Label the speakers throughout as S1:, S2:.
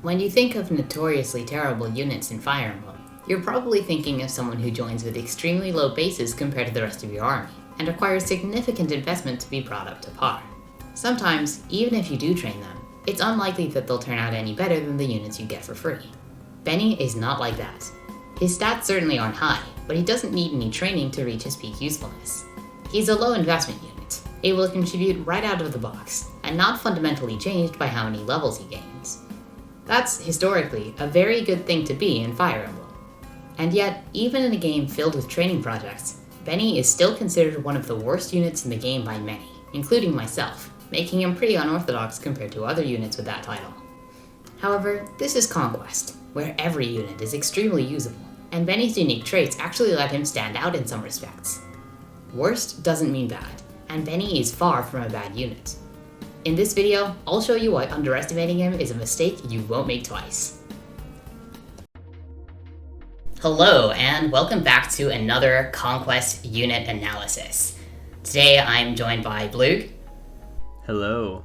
S1: When you think of notoriously terrible units in Fire Emblem, you're probably thinking of someone who joins with extremely low bases compared to the rest of your army, and requires significant investment to be brought up to par. Sometimes, even if you do train them, it's unlikely that they'll turn out any better than the units you get for free. Benny is not like that. His stats certainly aren't high, but he doesn't need any training to reach his peak usefulness. He's a low investment unit, able to contribute right out of the box, and not fundamentally changed by how many levels he gains. That's, historically, a very good thing to be in Fire Emblem. And yet, even in a game filled with training projects, Benny is still considered one of the worst units in the game by many, including myself, making him pretty unorthodox compared to other units with that title. However, this is Conquest, where every unit is extremely usable, and Benny's unique traits actually let him stand out in some respects. Worst doesn't mean bad, and Benny is far from a bad unit. In this video, I'll show you why underestimating him is a mistake you won't make twice. Hello, and welcome back to another Conquest unit analysis. Today I'm joined by Blue.
S2: Hello.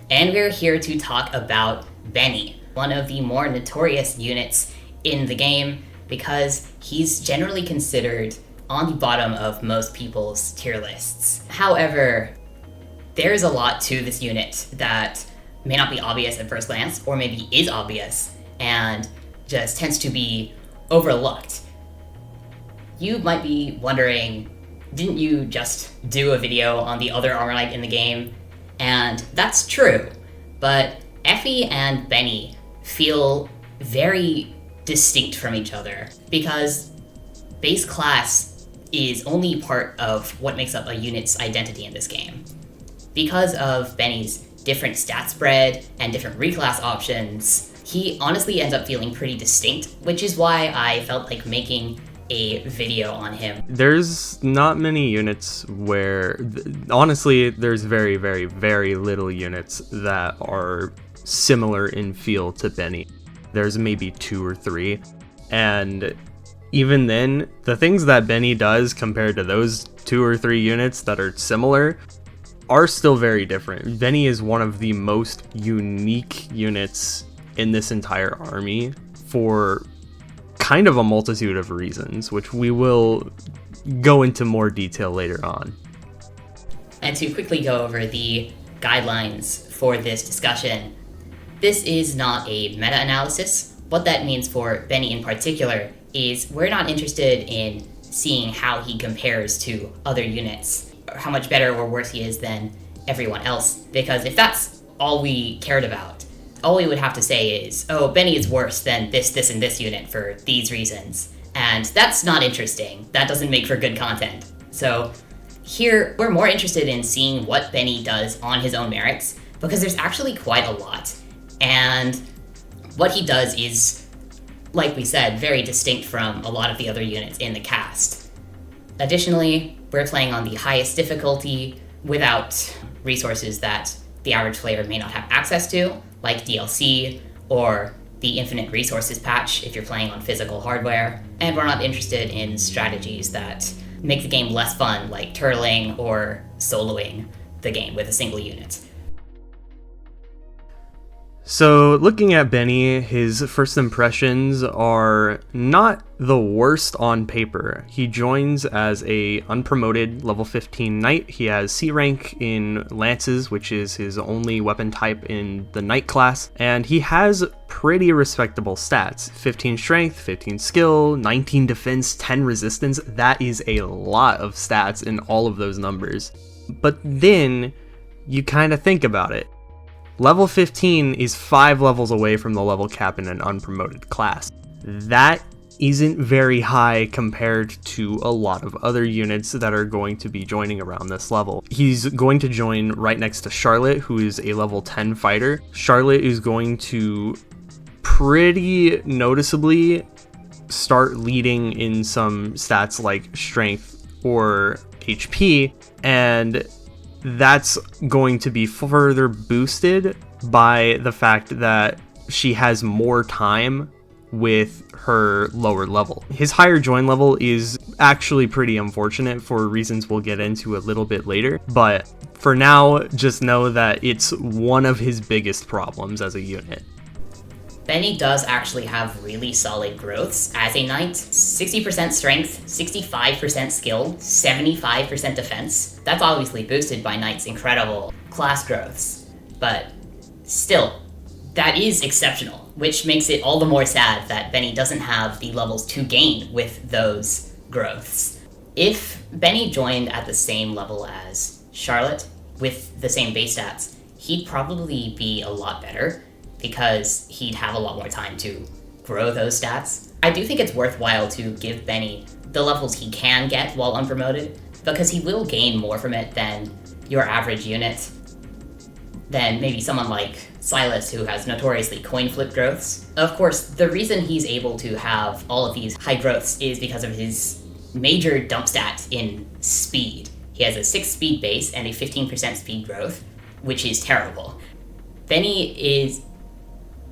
S1: And we're here to talk about Benny, one of the more notorious units in the game, because he's generally considered on the bottom of most people's tier lists. However, there's a lot to this unit that may not be obvious at first glance, or maybe is obvious, and just tends to be overlooked. You might be wondering, didn't you just do a video on the other Armor Knight in the game? And that's true, but Effie and Benny feel very distinct from each other, because base class is only part of what makes up a unit's identity in this game. Because of Benny's different stat spread and different reclass options, he honestly ends up feeling pretty distinct, which is why I felt like making a video on him.
S2: There's not many units where, honestly, there's very, very, very little units that are similar in feel to Benny. There's maybe 2 or 3, and even then, the things that Benny does compared to those 2 or 3 units that are similar are still very different. Benny is one of the most unique units in this entire army for kind of a multitude of reasons, which we will go into more detail later on.
S1: And to quickly go over the guidelines for this discussion, this is not a meta-analysis. What that means for Benny in particular is we're not interested in seeing how he compares to other units, or how much better or worse he is than everyone else, because if that's all we cared about, all we would have to say is, oh, Benny is worse than this, and this unit for these reasons. And that's not interesting. That doesn't make for good content. So here, we're more interested in seeing what Benny does on his own merits, because there's actually quite a lot. And what he does is, like we said, very distinct from a lot of the other units in the cast. Additionally, we're playing on the highest difficulty without resources that the average player may not have access to, like DLC or the Infinite Resources patch if you're playing on physical hardware. And we're not interested in strategies that make the game less fun, like turtling or soloing the game with a single unit.
S2: So looking at Benny, his first impressions are not the worst on paper. He joins as a unpromoted level 15 knight. He has C rank in lances, which is his only weapon type in the knight class, and he has pretty respectable stats. 15 strength, 15 skill, 19 defense, 10 resistance. That is a lot of stats in all of those numbers. But then you kind of think about it. Level 15 is 5 levels away from the level cap in an unpromoted class. That isn't very high compared to a lot of other units that are going to be joining around this level. He's going to join right next to Charlotte, who is a level 10 fighter. Charlotte is going to pretty noticeably start leading in some stats like strength or HP, and that's going to be further boosted by the fact that she has more time with her lower level. His higher join level is actually pretty unfortunate for reasons we'll get into a little bit later, but for now, just know that it's one of his biggest problems as a unit.
S1: Benny does actually have really solid growths as a knight. 60% strength, 65% skill, 75% defense. That's obviously boosted by knight's incredible class growths. But still, that is exceptional, which makes it all the more sad that Benny doesn't have the levels to gain with those growths. If Benny joined at the same level as Charlotte, with the same base stats, he'd probably be a lot better, because he'd have a lot more time to grow those stats. I do think it's worthwhile to give Benny the levels he can get while unpromoted, because he will gain more from it than your average unit, than maybe someone like Silas, who has notoriously coin flip growths. Of course, the reason he's able to have all of these high growths is because of his major dump stat in speed. He has a 6 speed base and a 15% speed growth, which is terrible. Benny is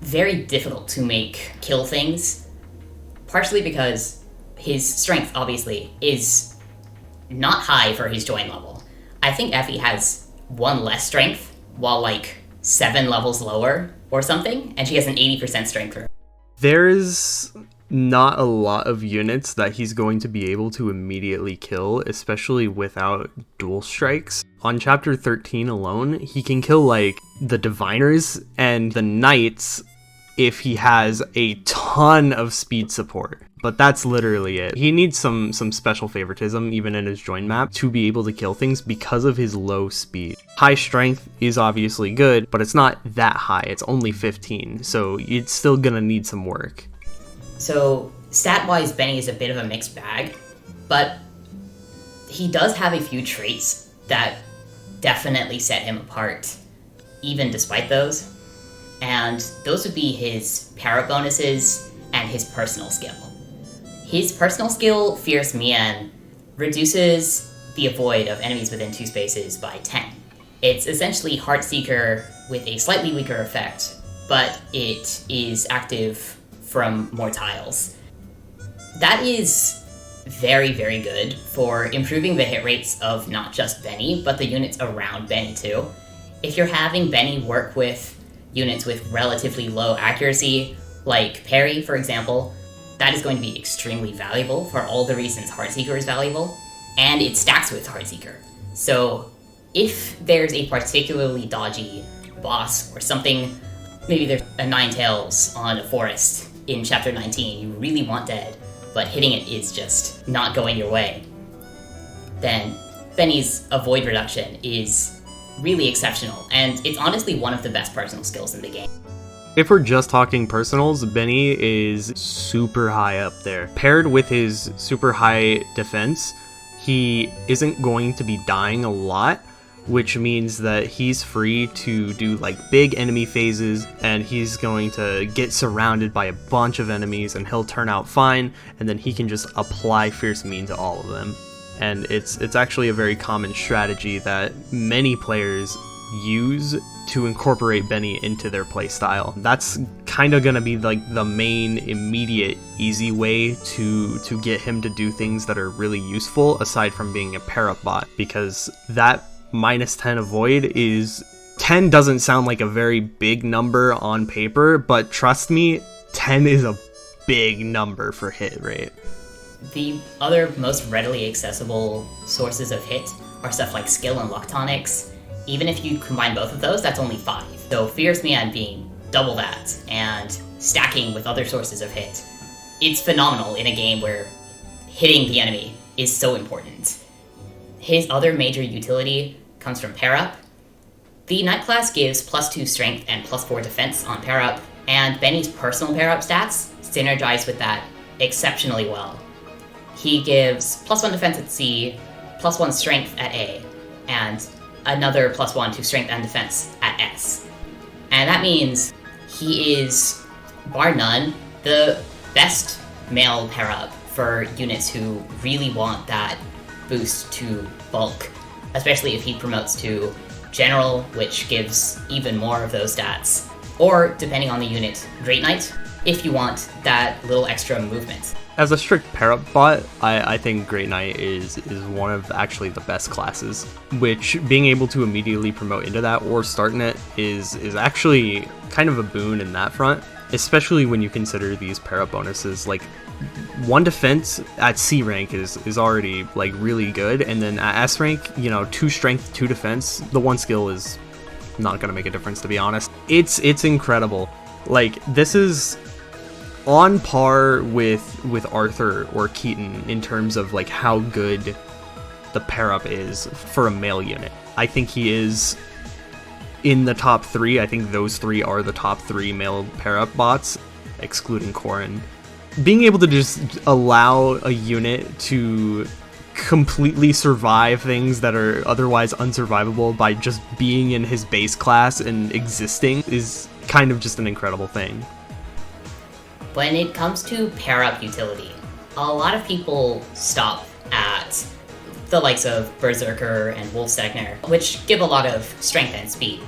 S1: very difficult to make kill things, partially because his strength, obviously, is not high for his join level. I think Effie has 1 less strength, while like 7 levels lower or something, and she has an 80% strength for her.
S2: There's not a lot of units that he's going to be able to immediately kill, especially without dual strikes. On chapter 13 alone, he can kill like the diviners and the knights if he has a ton of speed support. But that's literally it. He needs some special favoritism even in his join map to be able to kill things because of his low speed. High strength is obviously good, but it's not that high. It's only 15, so it's still gonna need some work.
S1: So stat-wise, Benny is a bit of a mixed bag, but he does have a few traits that definitely set him apart, even despite those. And those would be his para bonuses and his personal skill. His personal skill, Fierce Mien, reduces the avoid of enemies within 2 spaces by 10. It's essentially Heartseeker with a slightly weaker effect, but it is active from more tiles. That is very, very good for improving the hit rates of not just Benny, but the units around Benny too. If you're having Benny work with units with relatively low accuracy, like Parry, for example, that is going to be extremely valuable for all the reasons Heartseeker is valuable, and it stacks with Heartseeker. So if there's a particularly dodgy boss or something, maybe there's a Ninetales on a forest in chapter 19 you really want dead, but hitting it is just not going your way, then Benny's avoid reduction is really exceptional, and it's honestly one of the best personal skills in the game.
S2: If we're just talking personals, Benny is super high up there. Paired with his super high defense, he isn't going to be dying a lot, which means that he's free to do like big enemy phases, and he's going to get surrounded by a bunch of enemies and he'll turn out fine, and then he can just apply Fierce Mien to all of them. And it's actually a very common strategy that many players use to incorporate Benny into their playstyle. That's kind of gonna be like the main immediate easy way to get him to do things that are really useful aside from being a para bot, because that minus 10 avoid is 10 doesn't sound like a very big number on paper, but trust me, 10 is a big number for hit rate.
S1: The other most readily accessible sources of hit are stuff like skill and luck tonics. Even if you combine both of those, that's only 5. So Fierce Mien being double that and stacking with other sources of hit, it's phenomenal in a game where hitting the enemy is so important. His other major utility comes from pair up. The Knight class gives +2 strength and +4 defense on pair up, and Benny's personal pair up stats synergize with that exceptionally well. He gives +1 defense at C, +1 strength at A, and another +1 to strength and defense at S. And that means he is, bar none, the best male pair up for units who really want that boost to bulk, especially if he promotes to General, which gives even more of those stats, or, depending on the unit, Great Knight, if you want that little extra movement.
S2: As a strict pair-up bot, I think Great Knight is one of actually the best classes, which being able to immediately promote into that or start in it is actually kind of a boon in that front. especially when you consider these pair-up bonuses. Like, 1 defense at C rank is already like really good, and then at S rank, 2 strength, 2 defense, the 1 skill is not gonna make a difference, to be honest. It's incredible. Like, this is on par with Arthur or Keaton in terms of like how good the pair-up is for a male unit. I think he is in the top 3. I think those 3 are the top 3 male pair-up bots, excluding Corrin. Being able to just allow a unit to completely survive things that are otherwise unsurvivable by just being in his base class and existing is kind of just an incredible thing.
S1: When it comes to pair-up utility, a lot of people stop at the likes of Berserker and Wolfstegner, which give a lot of strength and speed.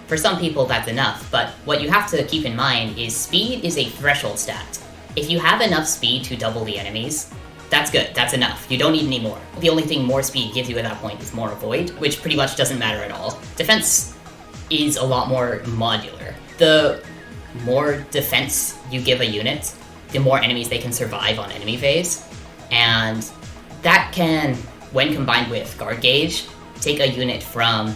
S1: For some people that's enough, but what you have to keep in mind is speed is a threshold stat. If you have enough speed to double the enemies, that's good, that's enough. You don't need any more. The only thing more speed gives you at that point is more avoid, which pretty much doesn't matter at all. Defense is a lot more modular. The more defense you give a unit, the more enemies they can survive on enemy phase, and that can, when combined with guard gauge, take a unit from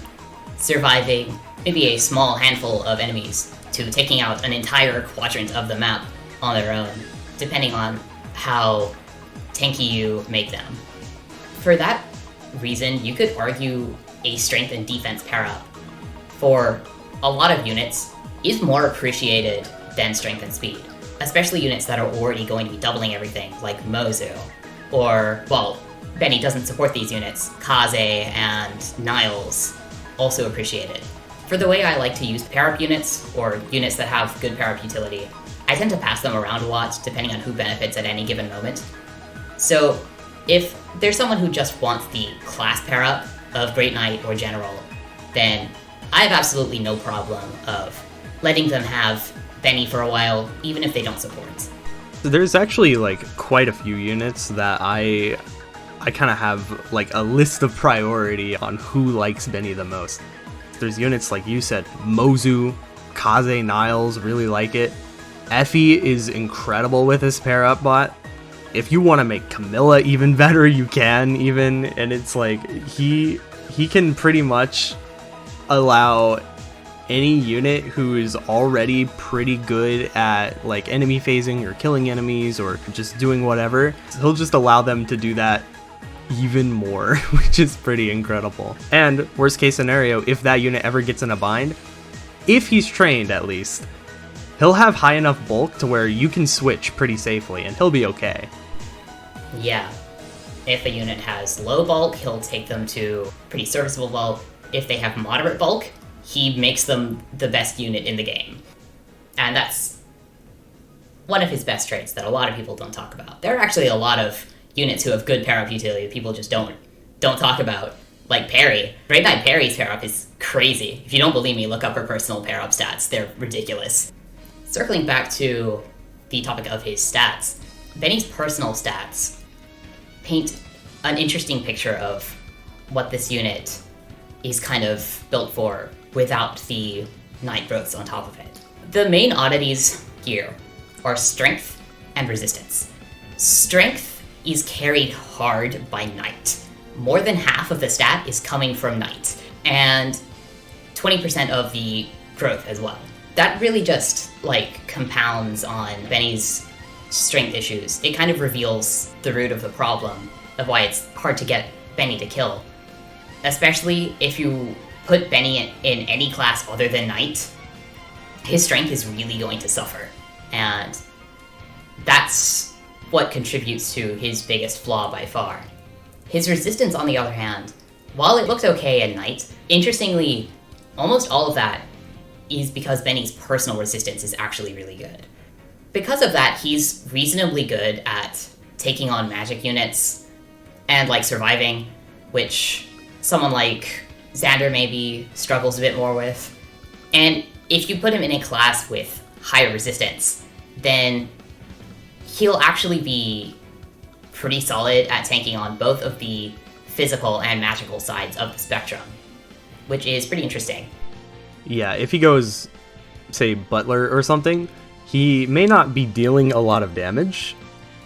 S1: surviving maybe a small handful of enemies to taking out an entire quadrant of the map on their own, depending on how tanky you make them. For that reason, you could argue a strength and defense pair-up for a lot of units is more appreciated than strength and speed, especially units that are already going to be doubling everything, like Mozu, or, well, Benny doesn't support these units, Kaze and Niles also appreciate it. For the way I like to use pair-up units, or units that have good pair-up utility, I tend to pass them around a lot, depending on who benefits at any given moment. So, if there's someone who just wants the class pair-up of Great Knight or General, then I have absolutely no problem of letting them have Benny for a while, even if they don't support.
S2: There's actually like quite a few units that I kind of have like a list of priority on who likes Benny the most. There's units like you said, Mozu, Kaze, Niles, really like it. Effie is incredible with his pair-up bot. If you want to make Camilla even better, you can even, and it's like he can pretty much allow any unit who is already pretty good at like enemy phasing or killing enemies or just doing whatever, he'll just allow them to do that even more, which is pretty incredible. And worst case scenario, if that unit ever gets in a bind, if he's trained at least, he'll have high enough bulk to where you can switch pretty safely and he'll be okay.
S1: Yeah. If a unit has low bulk, he'll take them to pretty serviceable bulk. If they have moderate bulk, he makes them the best unit in the game. And that's one of his best traits that a lot of people don't talk about. There are actually a lot of units who have good pair-up utility that people just don't talk about. Like Parry. Great Knight Parry's pair-up is crazy. If you don't believe me, look up her personal pair-up stats. They're ridiculous. Circling back to the topic of his stats, Benny's personal stats paint an interesting picture of what this unit is kind of built for without the knight growths on top of it. The main oddities here are strength and resistance. Strength is carried hard by knight. More than half of the stat is coming from knight, and 20% of the growth as well. That really just like compounds on Benny's strength issues. It kind of reveals the root of the problem of why it's hard to get Benny to kill. Especially if you put Benny in any class other than knight, his strength is really going to suffer. And that's what contributes to his biggest flaw by far. His resistance, on the other hand, while it looked okay at knight, interestingly, almost all of that is because Benny's personal resistance is actually really good. Because of that, he's reasonably good at taking on magic units and like surviving, which someone like Xander maybe struggles a bit more with. And if you put him in a class with higher resistance, then he'll actually be pretty solid at tanking on both of the physical and magical sides of the spectrum, which is pretty interesting.
S2: Yeah, if he goes, say, Butler or something, He may not be dealing a lot of damage,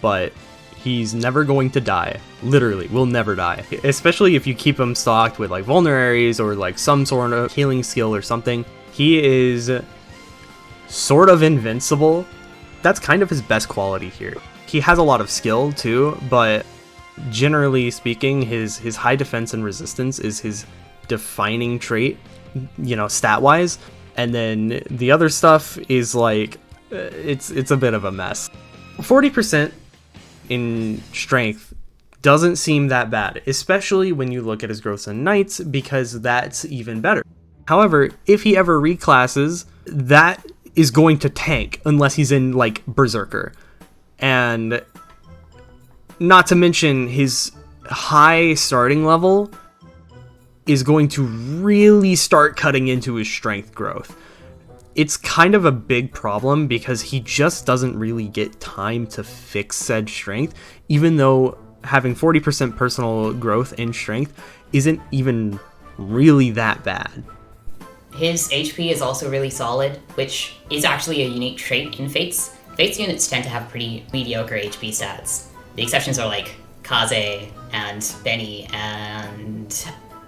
S2: but he's never going to die. Literally, will never die. Especially if you keep him stocked with like vulneraries or like some sort of healing skill or something. He is sort of invincible. That's kind of his best quality here. He has a lot of skill too, but generally speaking, his high defense and resistance is his defining trait, you know, stat-wise. And then the other stuff is like, it's a bit of a mess. 40% in strength doesn't seem that bad, especially when you look at his growths and knights, because that's even better. However, if he ever reclasses, that is going to tank unless he's in like Berserker. And not to mention his high starting level is going to really start cutting into his strength growth. It's kind of a big problem because he just doesn't really get time to fix said strength, even though having 40% personal growth in strength isn't even really that bad.
S1: His HP is also really solid, which is actually a unique trait in Fates. Fates units tend to have pretty mediocre HP stats. The exceptions are like Kaze and Benny and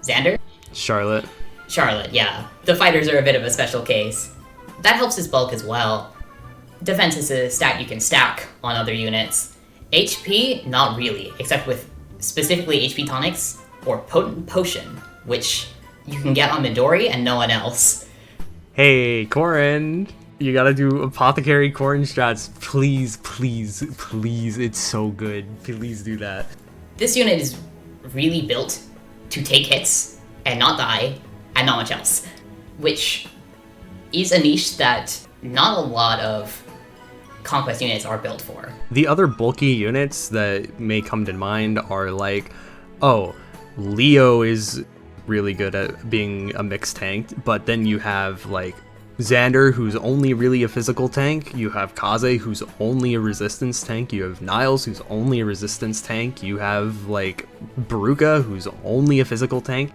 S1: Xander.
S2: Charlotte,
S1: yeah. The fighters are a bit of a special case. That helps his bulk as well. Defense is a stat you can stack on other units. HP, not really, except with specifically HP tonics or potent potion, which you can get on Midori and no one else.
S2: Hey, Corrin, you gotta do Apothecary Corrin strats. Please, please, please, it's so good. Please do that.
S1: This unit is really built to take hits and not die, and not much else, which is a niche that not a lot of Conquest units are built for.
S2: The other bulky units that may come to mind are like, oh, Leo is really good at being a mixed tank, but then you have like Xander, who's only really a physical tank. You have Kaze, who's only a resistance tank. You have Niles, who's only a resistance tank. You have like Baruka, who's only a physical tank.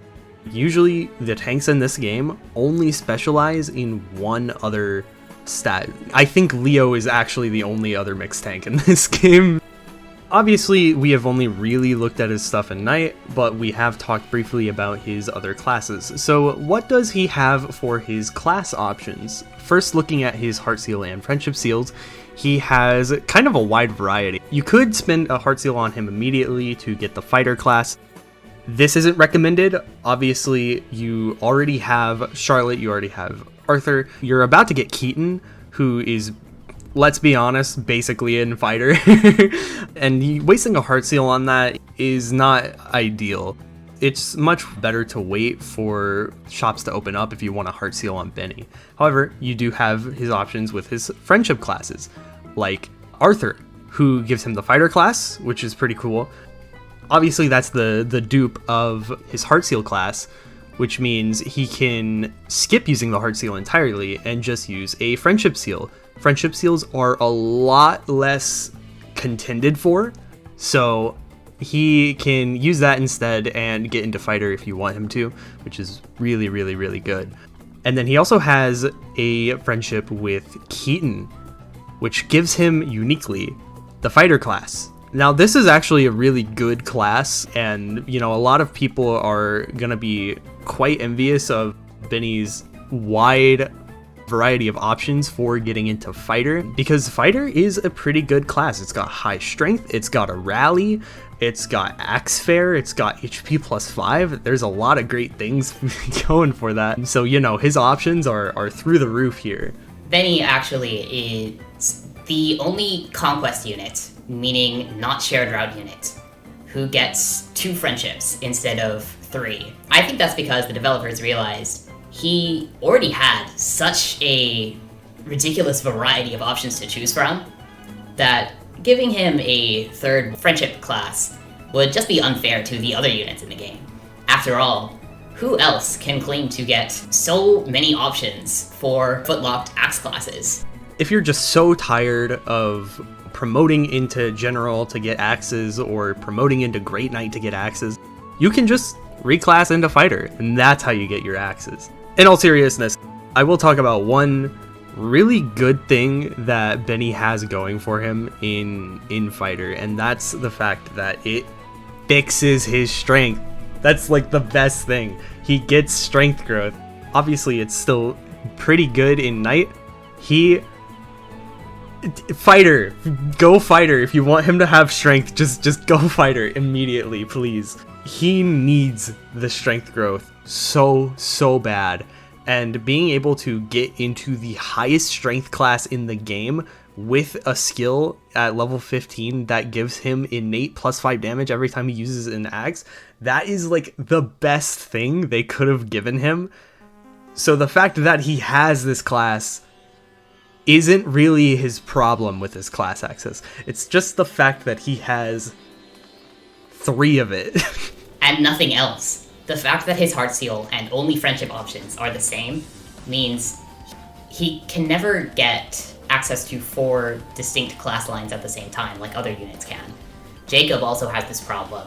S2: Usually the tanks in this game only specialize in one other stat. I think Leo is actually the only other mixed tank in this game. Obviously, we have only really looked at his stuff at night, but we have talked briefly about his other classes. So what does he have for his class options? First, looking at his Heart Seal and Friendship Seals, he has kind of a wide variety. You could spend a Heart Seal on him immediately to get the Fighter class. This isn't recommended. Obviously, you already have Charlotte, you already have Arthur. You're about to get Keaton, who is, let's be honest, basically in Fighter. And wasting a Heart Seal on that is not ideal. It's much better to wait for shops to open up if you want a Heart Seal on Benny. However, you do have his options with his friendship classes, like Arthur, who gives him the Fighter class, which is pretty cool. Obviously, that's the dupe of his Heart Seal class, which means he can skip using the Heart Seal entirely and just use a Friendship Seal. Friendship Seals are a lot less contended for, so he can use that instead and get into Fighter if you want him to, which is really, really, really good. And then he also has a friendship with Keaton, which gives him uniquely the Fighter class. Now, this is actually a really good class, and, you know, a lot of people are going to be quite envious of Benny's wide variety of options for getting into Fighter, because Fighter is a pretty good class. It's got high strength, it's got a rally, it's got Axe Fair, it's got HP plus 5. There's a lot of great things going for that. So, you know, his options are through the roof here.
S1: Benny actually is the only Conquest unit, meaning not shared route unit, who gets 2 friendships instead of 3. I think that's because the developers realized he already had such a ridiculous variety of options to choose from that giving him a 3rd friendship class would just be unfair to the other units in the game. After all, who else can claim to get so many options for footlocked axe classes?
S2: If you're just so tired of promoting into General to get axes or promoting into Great Knight to get axes, you can just reclass into Fighter, and that's how you get your axes. In all seriousness, I will talk about one really good thing that Benny has going for him in Fighter, and that's the fact that it fixes his strength. That's like the best thing. He gets strength growth. Obviously, it's still pretty good in Knight. Fighter, go Fighter. If you want him to have strength, just go Fighter immediately, please. He needs the strength growth so bad. And being able to get into the highest strength class in the game with a skill at level 15 that gives him innate +5 damage every time he uses an axe, that is like the best thing they could have given him. So the fact that he has this class isn't really his problem with his class access. It's just the fact that he has 3 of it.
S1: And nothing else. The fact that his heart seal and only friendship options are the same means he can never get access to 4 distinct class lines at the same time like other units can. Jacob also has this problem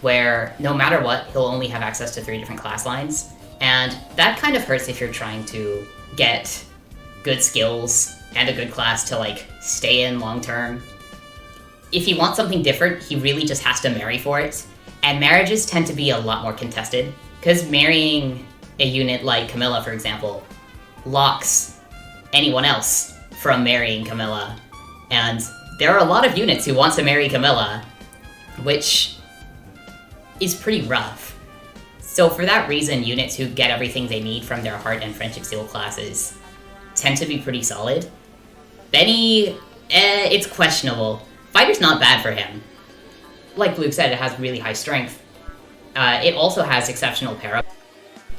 S1: where no matter what, he'll only have access to 3 different class lines, and that kind of hurts if you're trying to get good skills and a good class to like stay in long term. If he wants something different, he really just has to marry for it. And marriages tend to be a lot more contested, because marrying a unit like Camilla, for example, locks anyone else from marrying Camilla. And there are a lot of units who want to marry Camilla, which is pretty rough. So for that reason, units who get everything they need from their heart and friendship seal classes tend to be pretty solid. Benny, it's questionable. Fighter's not bad for him. Like Luke said, it has really high strength. It also has exceptional pair-ups.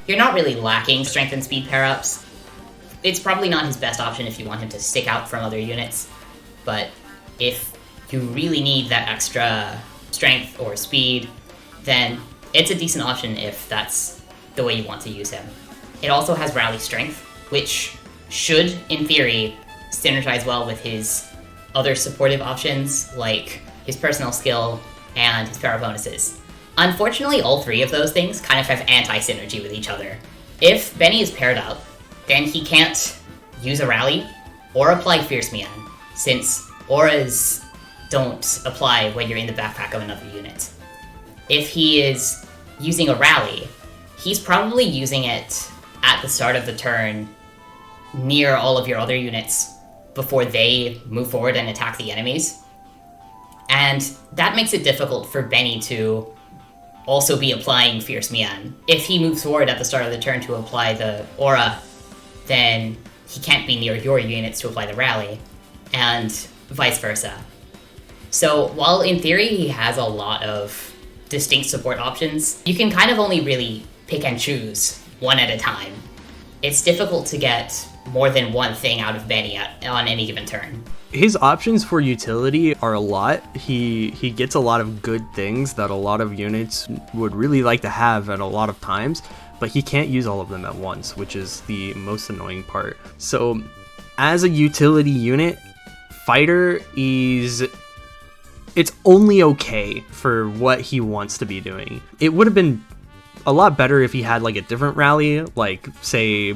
S1: You're not really lacking strength and speed pair-ups. It's probably not his best option if you want him to stick out from other units, but if you really need that extra strength or speed, then it's a decent option if that's the way you want to use him. It also has rally strength, which should, in theory, synergize well with his other supportive options, like his personal skill and his para bonuses. Unfortunately, all 3 of those things kind of have anti-synergy with each other. If Benny is paired up, then he can't use a rally or apply Fierce Mian, since auras don't apply when you're in the backpack of another unit. If he is using a rally, he's probably using it at the start of the turn near all of your other units before they move forward and attack the enemies. And that makes it difficult for Benny to also be applying Fierce Mian. If he moves forward at the start of the turn to apply the aura, then he can't be near your units to apply the rally, and vice versa. So while in theory he has a lot of distinct support options, you can kind of only really pick and choose one at a time. It's difficult to get more than one thing out of Benny on any given turn.
S2: His options for utility are a lot. He gets a lot of good things that a lot of units would really like to have at a lot of times, but he can't use all of them at once, which is the most annoying part. So as a utility unit, Fighter it's only okay for what he wants to be doing. It would have been a lot better if he had like a different rally, like say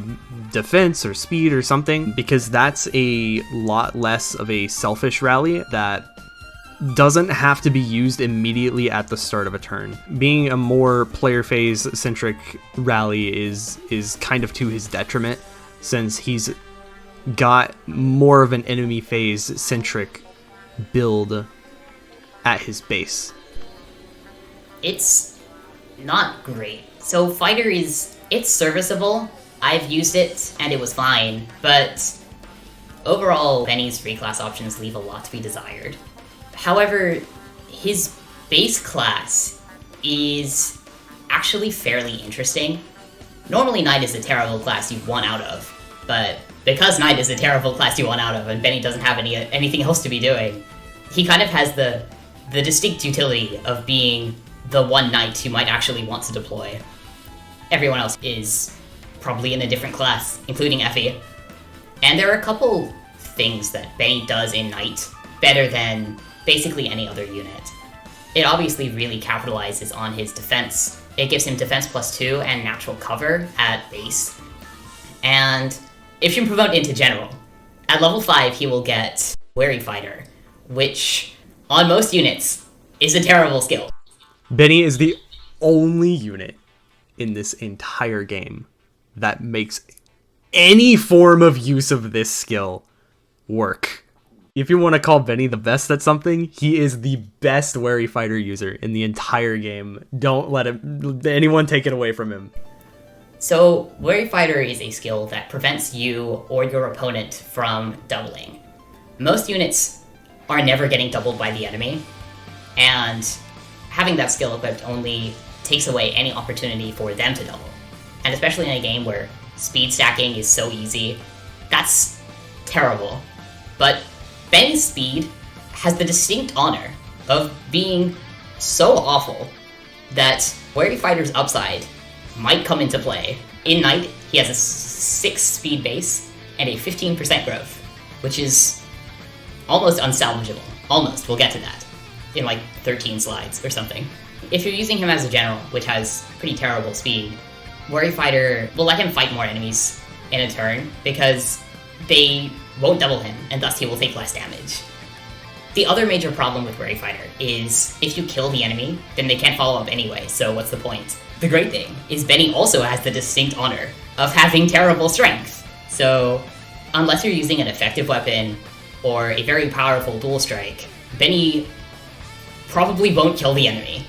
S2: defense or speed or something, because that's a lot less of a selfish rally that doesn't have to be used immediately at the start of a turn. Being a more player phase centric rally is kind of to his detriment, since he's got more of an enemy phase centric build at his base.
S1: It's not great. So Fighter it's serviceable. I've used it and it was fine, but overall Benny's free class options leave a lot to be desired. However, his base class is actually fairly interesting. Normally Knight is a terrible class you want out of, but because Knight is a terrible class you want out of and Benny doesn't have anything else to be doing, he kind of has the distinct utility of being the one Knight who might actually want to deploy. Everyone else is probably in a different class, including Effie. And there are a couple things that Benny does in Knight better than basically any other unit. It obviously really capitalizes on his defense. It gives him defense +2 and natural cover at base. And if you promote into general, At level 5, he will get Wary Fighter, which, on most units, is a terrible skill.
S2: Benny is the only unit in this entire game that makes any form of use of this skill work. If you want to call Benny the best at something, he is the best Wary Fighter user in the entire game. Don't let anyone take it away from him.
S1: So, Wary Fighter is a skill that prevents you or your opponent from doubling. Most units are never getting doubled by the enemy, and having that skill equipped only takes away any opportunity for them to double. And especially in a game where speed stacking is so easy, that's terrible. But Benny's speed has the distinct honor of being so awful that Wary Fighter's upside might come into play. In Night, he has a 6 speed base and a 15% growth, which is almost unsalvageable. Almost, we'll get to that in like 13 slides or something. If you're using him as a general, which has pretty terrible speed, Wary Fighter will let him fight more enemies in a turn because they won't double him, and thus he will take less damage. The other major problem with Wary Fighter is if you kill the enemy, then they can't follow up anyway, so what's the point? The great thing is Benny also has the distinct honor of having terrible strength. So, unless you're using an effective weapon or a very powerful dual strike, Benny probably won't kill the enemy.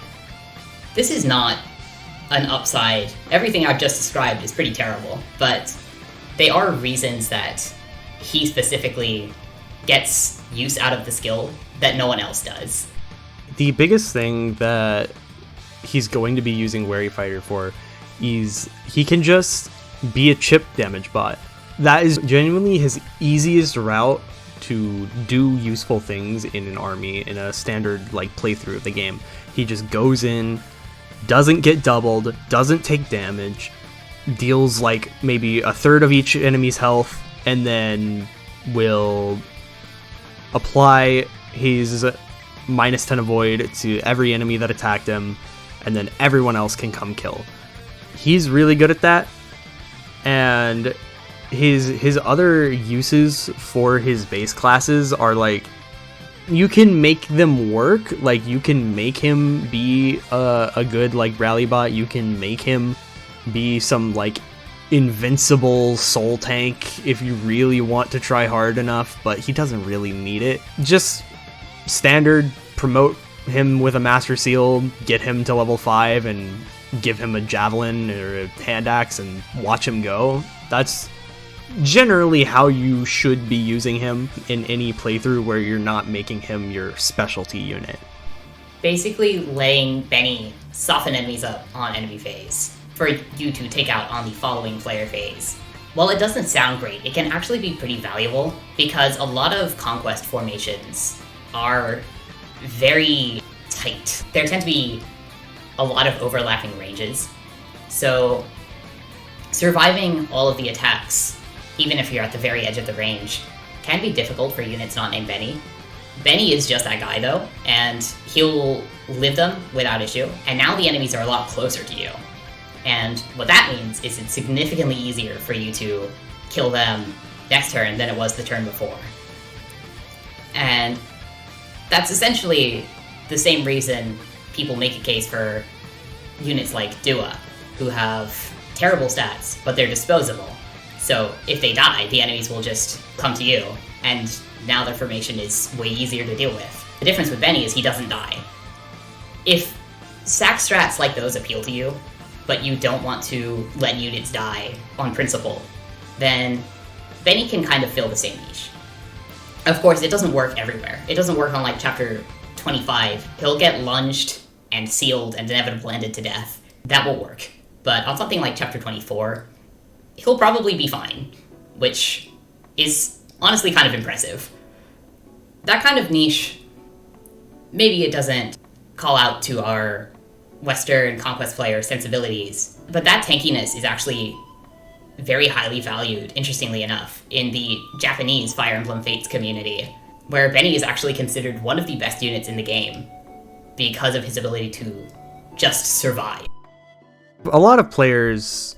S1: This is not an upside. Everything I've just described is pretty terrible, but they are reasons that he specifically gets use out of the skill that no one else does.
S2: The biggest thing that he's going to be using Wary Fighter for is he can just be a chip damage bot. That is genuinely his easiest route to do useful things in an army in a standard like playthrough of the game. He just goes in, doesn't get doubled, doesn't take damage, deals like maybe a third of each enemy's health, and then will apply his -10 avoid to every enemy that attacked him, and then everyone else can come kill. He's really good at that, and his other uses for his base classes are like, you can make them work. Like, you can make him be a good like rally bot, you can make him be some like invincible soul tank if you really want to try hard enough, but he doesn't really need it. Just standard promote him with a master seal, get him to level 5 and give him a javelin or a hand axe and watch him go. That's generally how you should be using him in any playthrough where you're not making him your specialty unit.
S1: Basically letting Benny soften enemies up on enemy phase for you to take out on the following player phase. While it doesn't sound great, it can actually be pretty valuable because a lot of Conquest formations are very tight. There tend to be a lot of overlapping ranges, so surviving all of the attacks, even if you're at the very edge of the range, can be difficult for units not named Benny. Benny is just that guy though, and he'll live them without issue, and now the enemies are a lot closer to you. And what that means is it's significantly easier for you to kill them next turn than it was the turn before. And that's essentially the same reason people make a case for units like Dua, who have terrible stats, but they're disposable. So if they die, the enemies will just come to you, and now their formation is way easier to deal with. The difference with Benny is he doesn't die. If sack strats like those appeal to you, but you don't want to let units die on principle, then Benny can kind of fill the same niche. Of course, it doesn't work everywhere. It doesn't work on like chapter 25. He'll get lunged and sealed and inevitably ended to death. That will work. But on something like chapter 24, he'll probably be fine, which is honestly kind of impressive. That kind of niche, maybe it doesn't call out to our Western Conquest player sensibilities, but that tankiness is actually very highly valued, interestingly enough, in the Japanese Fire Emblem Fates community, where Benny is actually considered one of the best units in the game because of his ability to just survive.
S2: A lot of players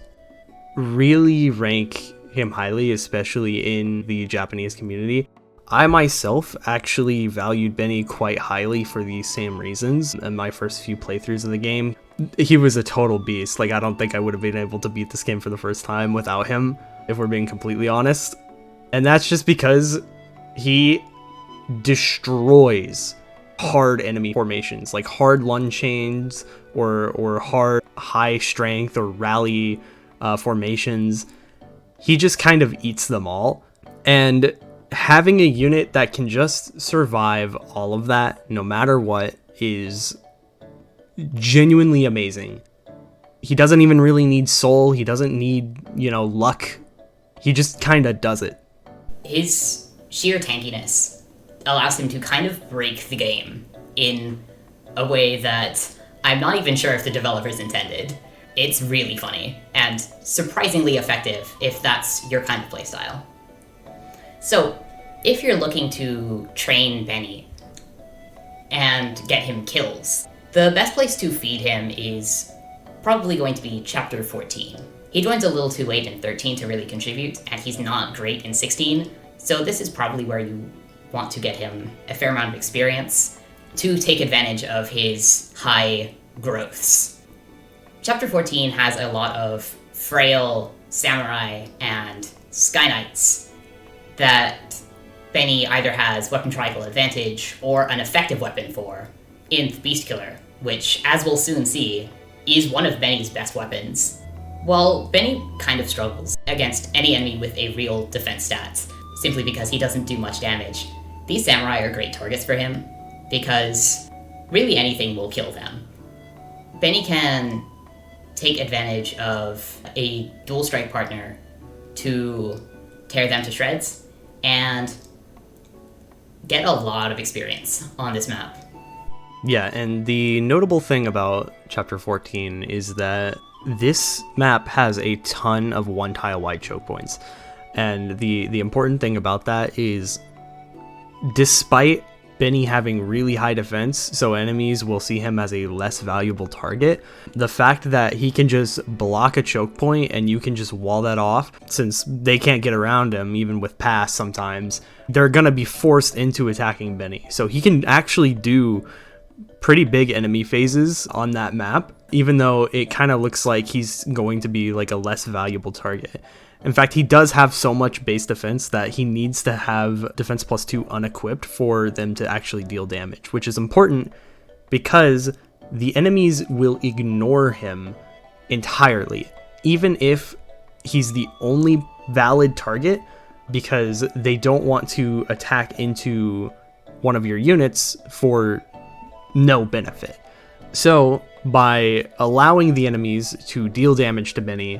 S2: really rank him highly, especially in the Japanese community. I myself actually valued Benny quite highly for these same reasons. In my first few playthroughs of the game, he was a total beast. Like, I don't think I would have been able to beat this game for the first time without him, if we're being completely honest. And that's just because he destroys hard enemy formations, like hard lung chains or hard high strength or rally formations. He just kind of eats them all. And having a unit that can just survive all of that no matter what is genuinely amazing. He doesn't even really need soul. He doesn't need, luck. He just kind of does it.
S1: His sheer tankiness allows him to kind of break the game in a way that I'm not even sure if the developers intended. It's really funny and surprisingly effective if that's your kind of playstyle. So, if you're looking to train Benny and get him kills, the best place to feed him is probably going to be Chapter 14. He joins a little too late in 13 to really contribute, and he's not great in 16, so this is probably where you want to get him a fair amount of experience to take advantage of his high growths. Chapter 14 has a lot of frail samurai and sky knights that Benny either has weapon triangle advantage or an effective weapon for in Beast Killer, which, as we'll soon see, is one of Benny's best weapons. While Benny kind of struggles against any enemy with a real defense stats, simply because he doesn't do much damage, these samurai are great targets for him, because really anything will kill them. Benny can take advantage of a dual strike partner to tear them to shreds, and get a lot of experience on this map.
S2: Yeah, and the notable thing about Chapter 14 is that this map has a ton of one-tile wide choke points. And the important thing about that is, despite Benny having really high defense, so enemies will see him as a less valuable target, the fact that he can just block a choke point and you can just wall that off, since they can't get around him even with pass sometimes, they're gonna be forced into attacking Benny. So he can actually do pretty big enemy phases on that map, even though it kind of looks like he's going to be like a less valuable target. In fact, he does have so much base defense that he needs to have defense +2 unequipped for them to actually deal damage, which is important because the enemies will ignore him entirely, even if he's the only valid target, because they don't want to attack into one of your units for no benefit. So by allowing the enemies to deal damage to Benny,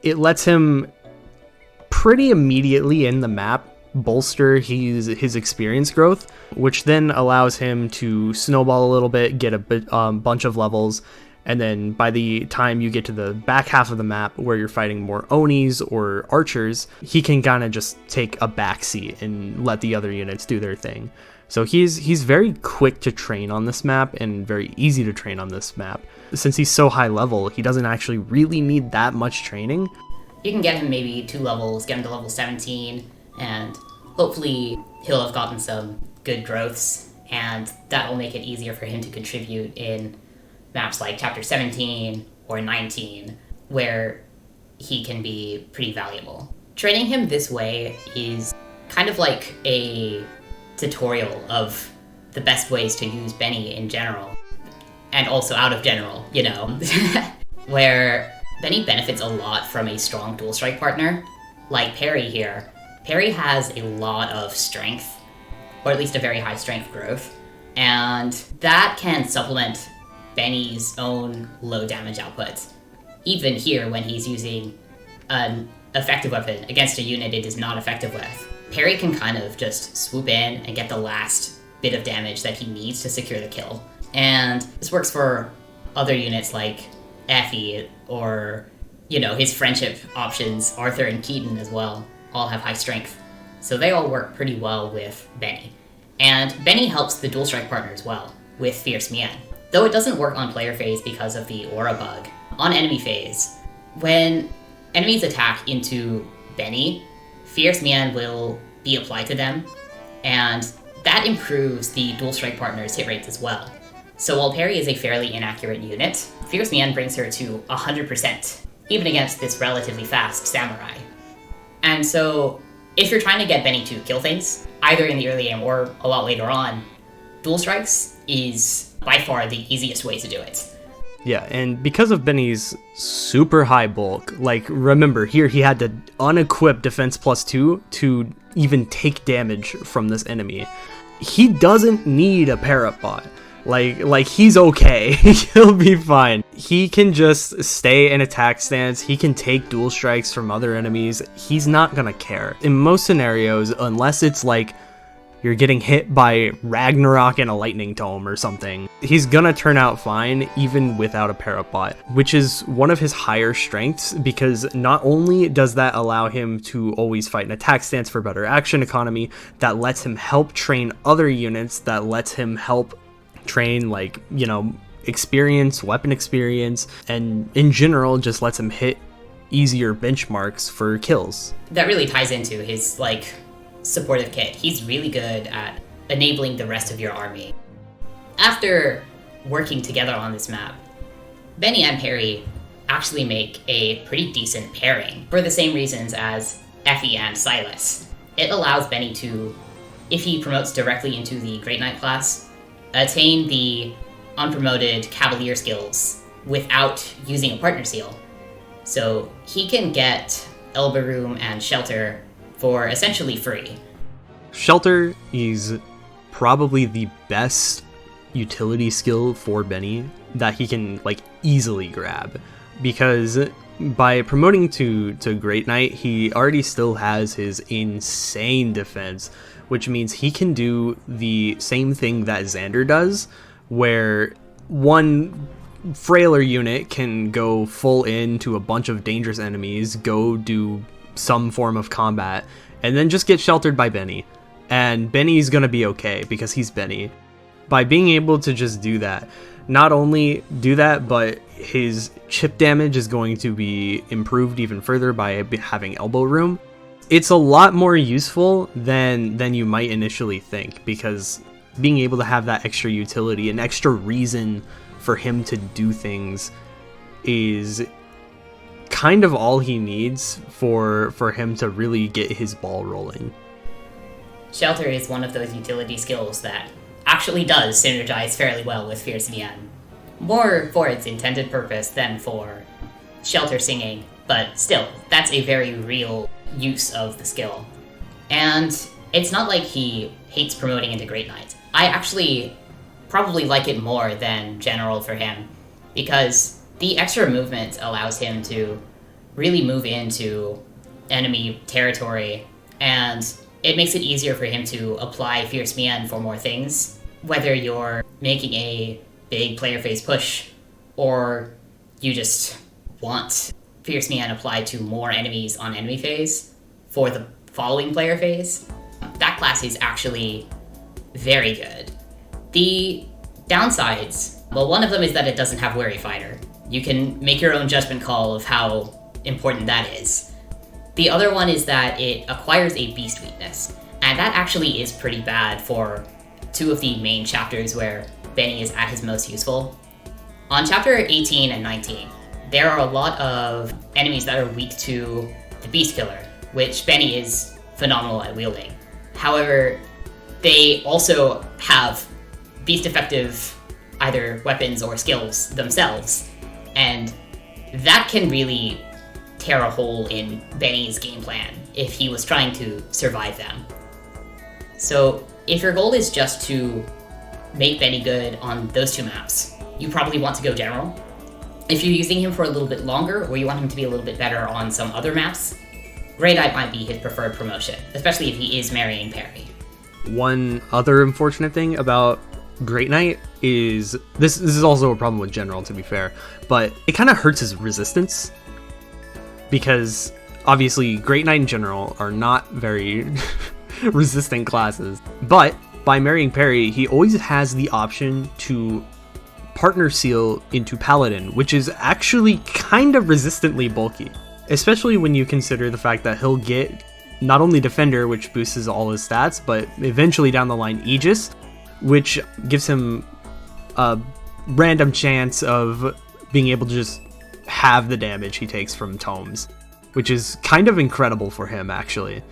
S2: it lets him pretty immediately in the map bolster his experience growth, which then allows him to snowball a little bit, get a bunch of levels, and then by the time you get to the back half of the map where you're fighting more Onis or archers, he can kind of just take a backseat and let the other units do their thing. So he's very quick to train on this map and very easy to train on this map. Since he's so high level, he doesn't actually really need that much training.
S1: You can get him maybe 2 levels, get him to level 17, and hopefully he'll have gotten some good growths, and that will make it easier for him to contribute in maps like Chapter 17 or 19, where he can be pretty valuable. Training him this way is kind of like a tutorial of the best ways to use Benny in general, and also out of general, where Benny benefits a lot from a strong dual strike partner, like Perry here. Perry has a lot of strength, or at least a very high strength growth, and that can supplement Benny's own low damage output. Even here, when he's using an effective weapon against a unit it is not effective with, Perry can kind of just swoop in and get the last bit of damage that he needs to secure the kill. And this works for other units like Effie or, his friendship options, Arthur and Keaton as well, all have high strength. So they all work pretty well with Benny. And Benny helps the dual strike partner as well, with Fierce Mien. Though it doesn't work on player phase because of the aura bug, on enemy phase, when enemies attack into Benny, Fierce Man will be applied to them, and that improves the dual strike partner's hit rates as well. So while Parry is a fairly inaccurate unit, Fierce Man brings her to 100%, even against this relatively fast samurai. And so, if you're trying to get Benny to kill things, either in the early game or a lot later on, dual strikes is by far the easiest way to do it.
S2: Yeah, and because of Benny's super high bulk, like, remember, here he had to unequip defense +2 to even take damage from this enemy. He doesn't need a pair-up bot. Like he's okay. He'll be fine. He can just stay in attack stance. He can take dual strikes from other enemies. He's not gonna care. In most scenarios, unless it's like you're getting hit by Ragnarok and a lightning tome or something, he's gonna turn out fine even without a pair-up bot, which is one of his higher strengths, because not only does that allow him to always fight an attack stance for better action economy, that lets him help train other units, that lets him help train, like, you know, experience, weapon experience, and in general just lets him hit easier benchmarks for kills.
S1: That really ties into his, like, supportive kit. He's really good at enabling the rest of your army. After working together on this map, Benny and Parry actually make a pretty decent pairing for the same reasons as Effie and Silas. It allows Benny to, if he promotes directly into the Great Knight class, attain the unpromoted Cavalier skills without using a partner seal. So he can get Elbow Room and Shelter for essentially free.
S2: Shelter is probably the best utility skill for Benny that he can, like, easily grab, because by promoting to Great Knight, he already still has his insane defense, which means he can do the same thing that Xander does, where one frailer unit can go full into a bunch of dangerous enemies, go do some form of combat, and then just get sheltered by Benny. And Benny's gonna be okay because he's Benny. By being able to just do that, not only do that, but his chip damage is going to be improved even further by having Elbow Room. It's a lot more useful than you might initially think, because being able to have that extra utility, an extra reason for him to do things, is kind of all he needs for him to really get his ball rolling.
S1: Shelter is one of those utility skills that actually does synergize fairly well with Fierce Man. More for its intended purpose than for Shelter singing, but still, that's a very real use of the skill. And it's not like he hates promoting into Great Knight. I actually probably like it more than General for him, because the extra movement allows him to really move into enemy territory, and it makes it easier for him to apply Fierce Man for more things, whether you're making a big player phase push, or you just want Fierce Man applied to more enemies on enemy phase for the following player phase. That class is actually very good. The downsides, well, one of them is that it doesn't have Wary Fighter. You can make your own judgment call of how important that is. The other one is that it acquires a beast weakness, and that actually is pretty bad for two of the main chapters where Benny is at his most useful. On chapter 18 and 19, there are a lot of enemies that are weak to the Beast Killer, which Benny is phenomenal at wielding. However, they also have beast effective either weapons or skills themselves, and that can really tear a hole in Benny's game plan if he was trying to survive them. So if your goal is just to make Benny good on those two maps, you probably want to go General. If you're using him for a little bit longer, or you want him to be a little bit better on some other maps, Great Knight might be his preferred promotion, especially if he is marrying Parry.
S2: One other unfortunate thing about Great Knight is, this is also a problem with General, to be fair, but it kind of hurts his resistance, because obviously Great Knight and General are not very resistant classes, but by marrying Parry, he always has the option to partner seal into Paladin, which is actually kind of resistantly bulky. especially when you consider the fact that he'll get not only Defender, which boosts all his stats, but eventually down the line Aegis, which gives him a random chance of being able to just have the damage he takes from tomes, which is kind of incredible for him, actually.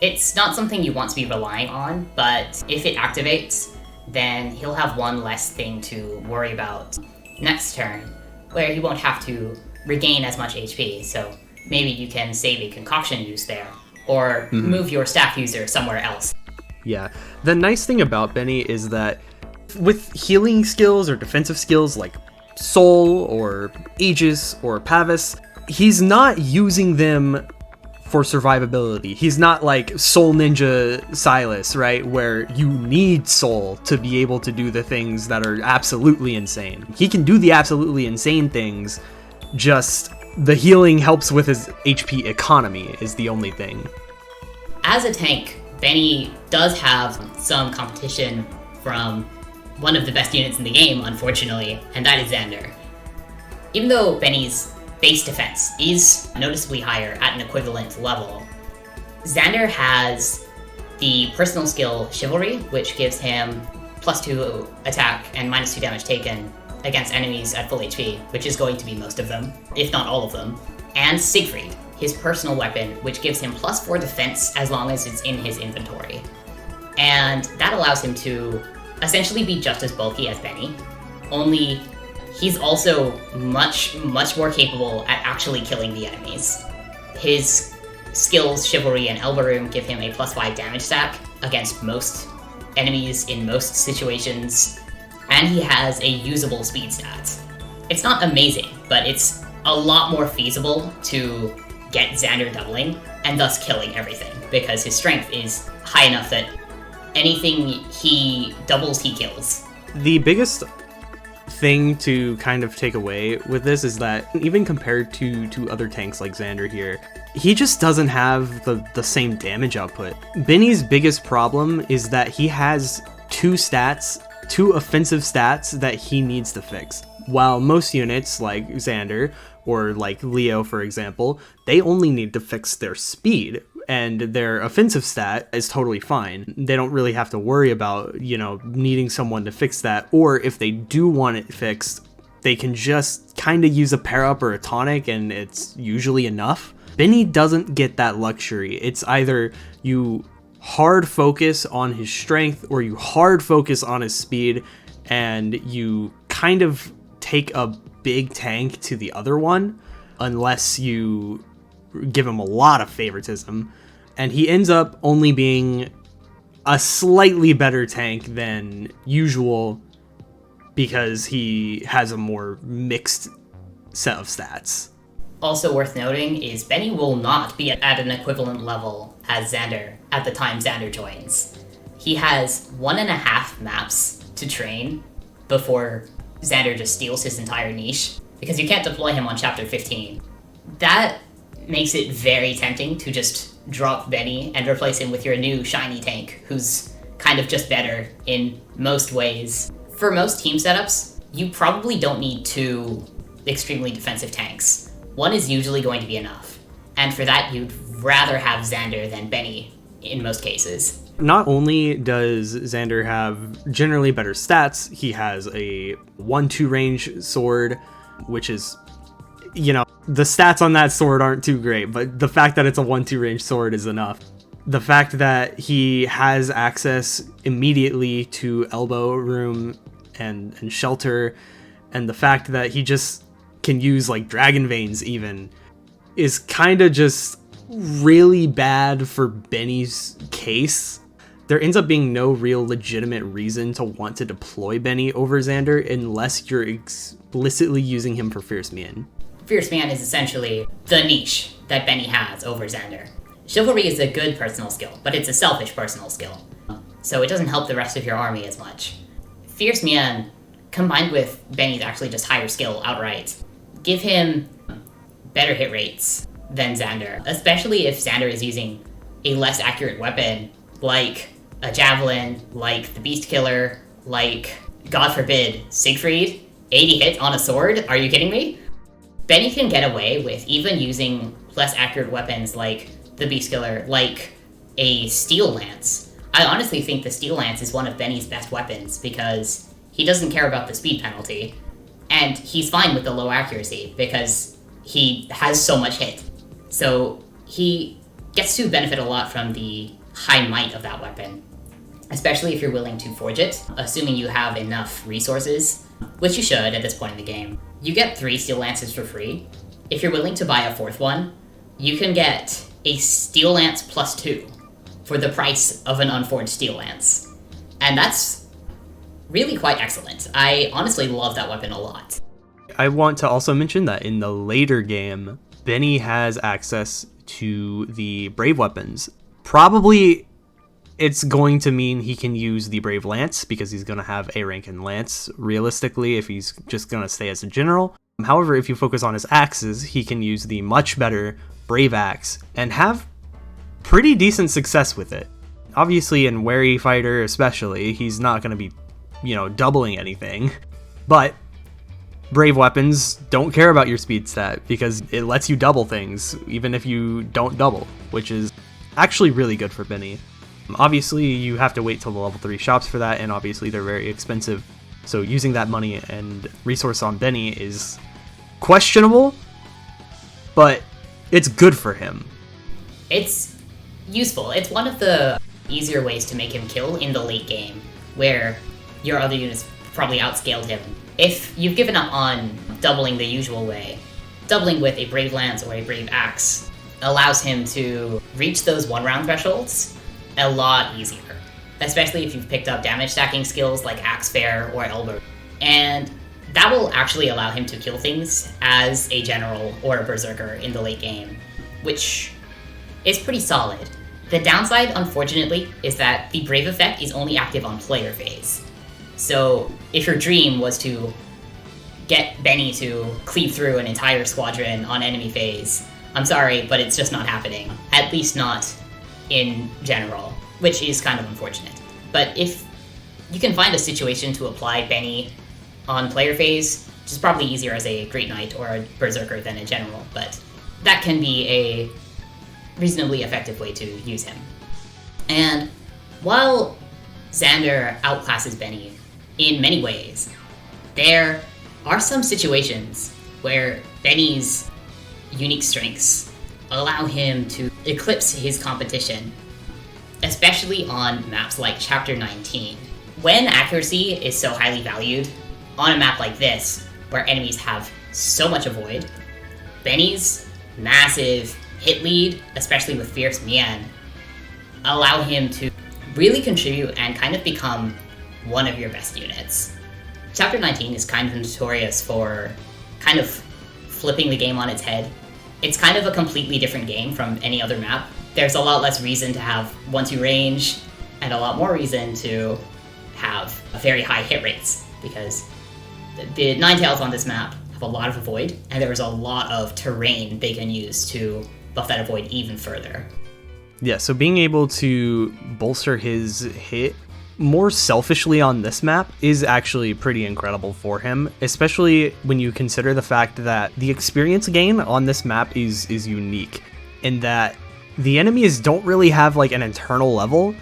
S1: It's not something you want to be relying on, but if it activates, then he'll have one less thing to worry about next turn, where he won't have to regain as much HP, so maybe you can save a concoction use there, or move your staff user somewhere else.
S2: Yeah, the nice thing about Benny is that with healing skills or defensive skills like Soul or Aegis or Pavis, he's not using them for survivability. He's not like Soul Ninja Silas, right? Where you need Soul to be able to do the things that are absolutely insane. He can do the absolutely insane things, just the healing helps with his HP economy is the only thing.
S1: As a tank, Benny does have some competition from one of the best units in the game, unfortunately, and that is Xander. Even though Benny's base defense is noticeably higher at an equivalent level, Xander has the personal skill Chivalry, which gives him +2 attack and -2 damage taken against enemies at full HP, which is going to be most of them, if not all of them, and Siegfried, his personal weapon, which gives him +4 defense as long as it's in his inventory. And that allows him to essentially be just as bulky as Benny, only he's also much more capable at actually killing the enemies. His skills, Chivalry and Elbow Room, give him a +5 damage stack against most enemies in most situations, and he has a usable speed stat. It's not amazing, but it's a lot more feasible to get Xander doubling, and thus killing everything, because his strength is high enough that anything he doubles, he kills.
S2: The biggest thing to kind of take away with this is that even compared to other tanks like Xander here, he just doesn't have the same damage output. Benny's biggest problem is that he has two offensive stats that he needs to fix. While most units like Xander or like Leo, for example, they only need to fix their speed, and their offensive stat is totally fine. They don't really have to worry about, needing someone to fix that, or if they do want it fixed, they can just kind of use a pair up or a tonic and it's usually enough. Benny doesn't get that luxury. It's either you hard focus on his strength or you hard focus on his speed, and you kind of take a big tank to the other one unless you give him a lot of favoritism, and he ends up only being a slightly better tank than usual because he has a more mixed set of stats.
S1: Also worth noting is Benny will not be at an equivalent level as Xander at the time Xander joins. He has 1.5 maps to train before Xander just steals his entire niche, because you can't deploy him on Chapter 15. That makes it very tempting to just drop Benny and replace him with your new shiny tank, who's kind of just better in most ways. For most team setups, you probably don't need 2 extremely defensive tanks. One is usually going to be enough, and for that you'd rather have Xander than Benny in most cases.
S2: Not only does Xander have generally better stats, he has a 1-2 range sword, which is, the stats on that sword aren't too great, but the fact that it's a 1-2 range sword is enough. The fact that he has access immediately to Elbow Room and Shelter, and the fact that he just can use like Dragon Veins even, is kind of just really bad for Benny's case. There ends up being no real legitimate reason to want to deploy Benny over Xander unless you're explicitly using him for Fierce Man.
S1: Fierce Man is essentially the niche that Benny has over Xander. Chivalry is a good personal skill, but it's a selfish personal skill, so it doesn't help the rest of your army as much. Fierce Man, combined with Benny's actually just higher skill outright, give him better hit rates than Xander, especially if Xander is using a less accurate weapon, like a javelin, like the Beast Killer, like, God forbid, Siegfried. 80 hits on a sword? Are you kidding me? Benny can get away with even using less accurate weapons like the Beast Killer, like a Steel Lance. I honestly think the Steel Lance is one of Benny's best weapons because he doesn't care about the speed penalty, and he's fine with the low accuracy because he has so much hit. So he gets to benefit a lot from the high might of that weapon, especially if you're willing to forge it, assuming you have enough resources, which you should at this point in the game. You get 3 Steel Lances for free. If you're willing to buy a 4th one, you can get a Steel Lance plus 2 for the price of an unforged Steel Lance. And that's really quite excellent. I honestly love that weapon a lot.
S2: I want to also mention that in the later game, Benny has access to the Brave weapons. Probably it's going to mean he can use the Brave Lance because he's going to have A rank in Lance, realistically, if he's just going to stay as a general. However, if you focus on his axes, he can use the much better Brave Axe and have pretty decent success with it. Obviously, in Wary Fighter especially, he's not going to be, doubling anything. But Brave weapons don't care about your speed stat because it lets you double things, even if you don't double, which is actually really good for Benny. Obviously, you have to wait till the level 3 shops for that, and obviously they're very expensive. So using that money and resource on Benny is questionable, but it's good for him.
S1: It's useful. It's one of the easier ways to make him kill in the late game, where your other units probably outscaled him. If you've given up on doubling the usual way, doubling with a Brave Lance or a Brave Axe allows him to reach those 1-round thresholds a lot easier, especially if you've picked up damage stacking skills like Axe Fair or Elbow. And that will actually allow him to kill things as a general or a berserker in the late game, which is pretty solid. The downside, unfortunately, is that the Brave effect is only active on player phase. So if your dream was to get Benny to cleave through an entire squadron on enemy phase, I'm sorry, but it's just not happening. At least not in general, which is kind of unfortunate. But if you can find a situation to apply Benny on player phase, which is probably easier as a Great Knight or a Berserker than a general, but that can be a reasonably effective way to use him. And while Xander outclasses Benny in many ways, there are some situations where Benny's unique strengths allow him to eclipse his competition, especially on maps like Chapter 19. When accuracy is so highly valued on a map like this, where enemies have so much avoid, Benny's massive hit lead, especially with Fierce Mian, allow him to really contribute and kind of become one of your best units. Chapter 19 is kind of notorious for kind of flipping the game on its head. It's kind of a completely different game from any other map. There's a lot less reason to have 1-2 range, and a lot more reason to have very high hit rates, because the Ninetales on this map have a lot of avoid, and there's a lot of terrain they can use to buff that avoid even further.
S2: Yeah, so being able to bolster his hit more selfishly on this map is actually pretty incredible for him, especially when you consider the fact that the experience gain on this map is unique, in that the enemies don't really have like an internal level,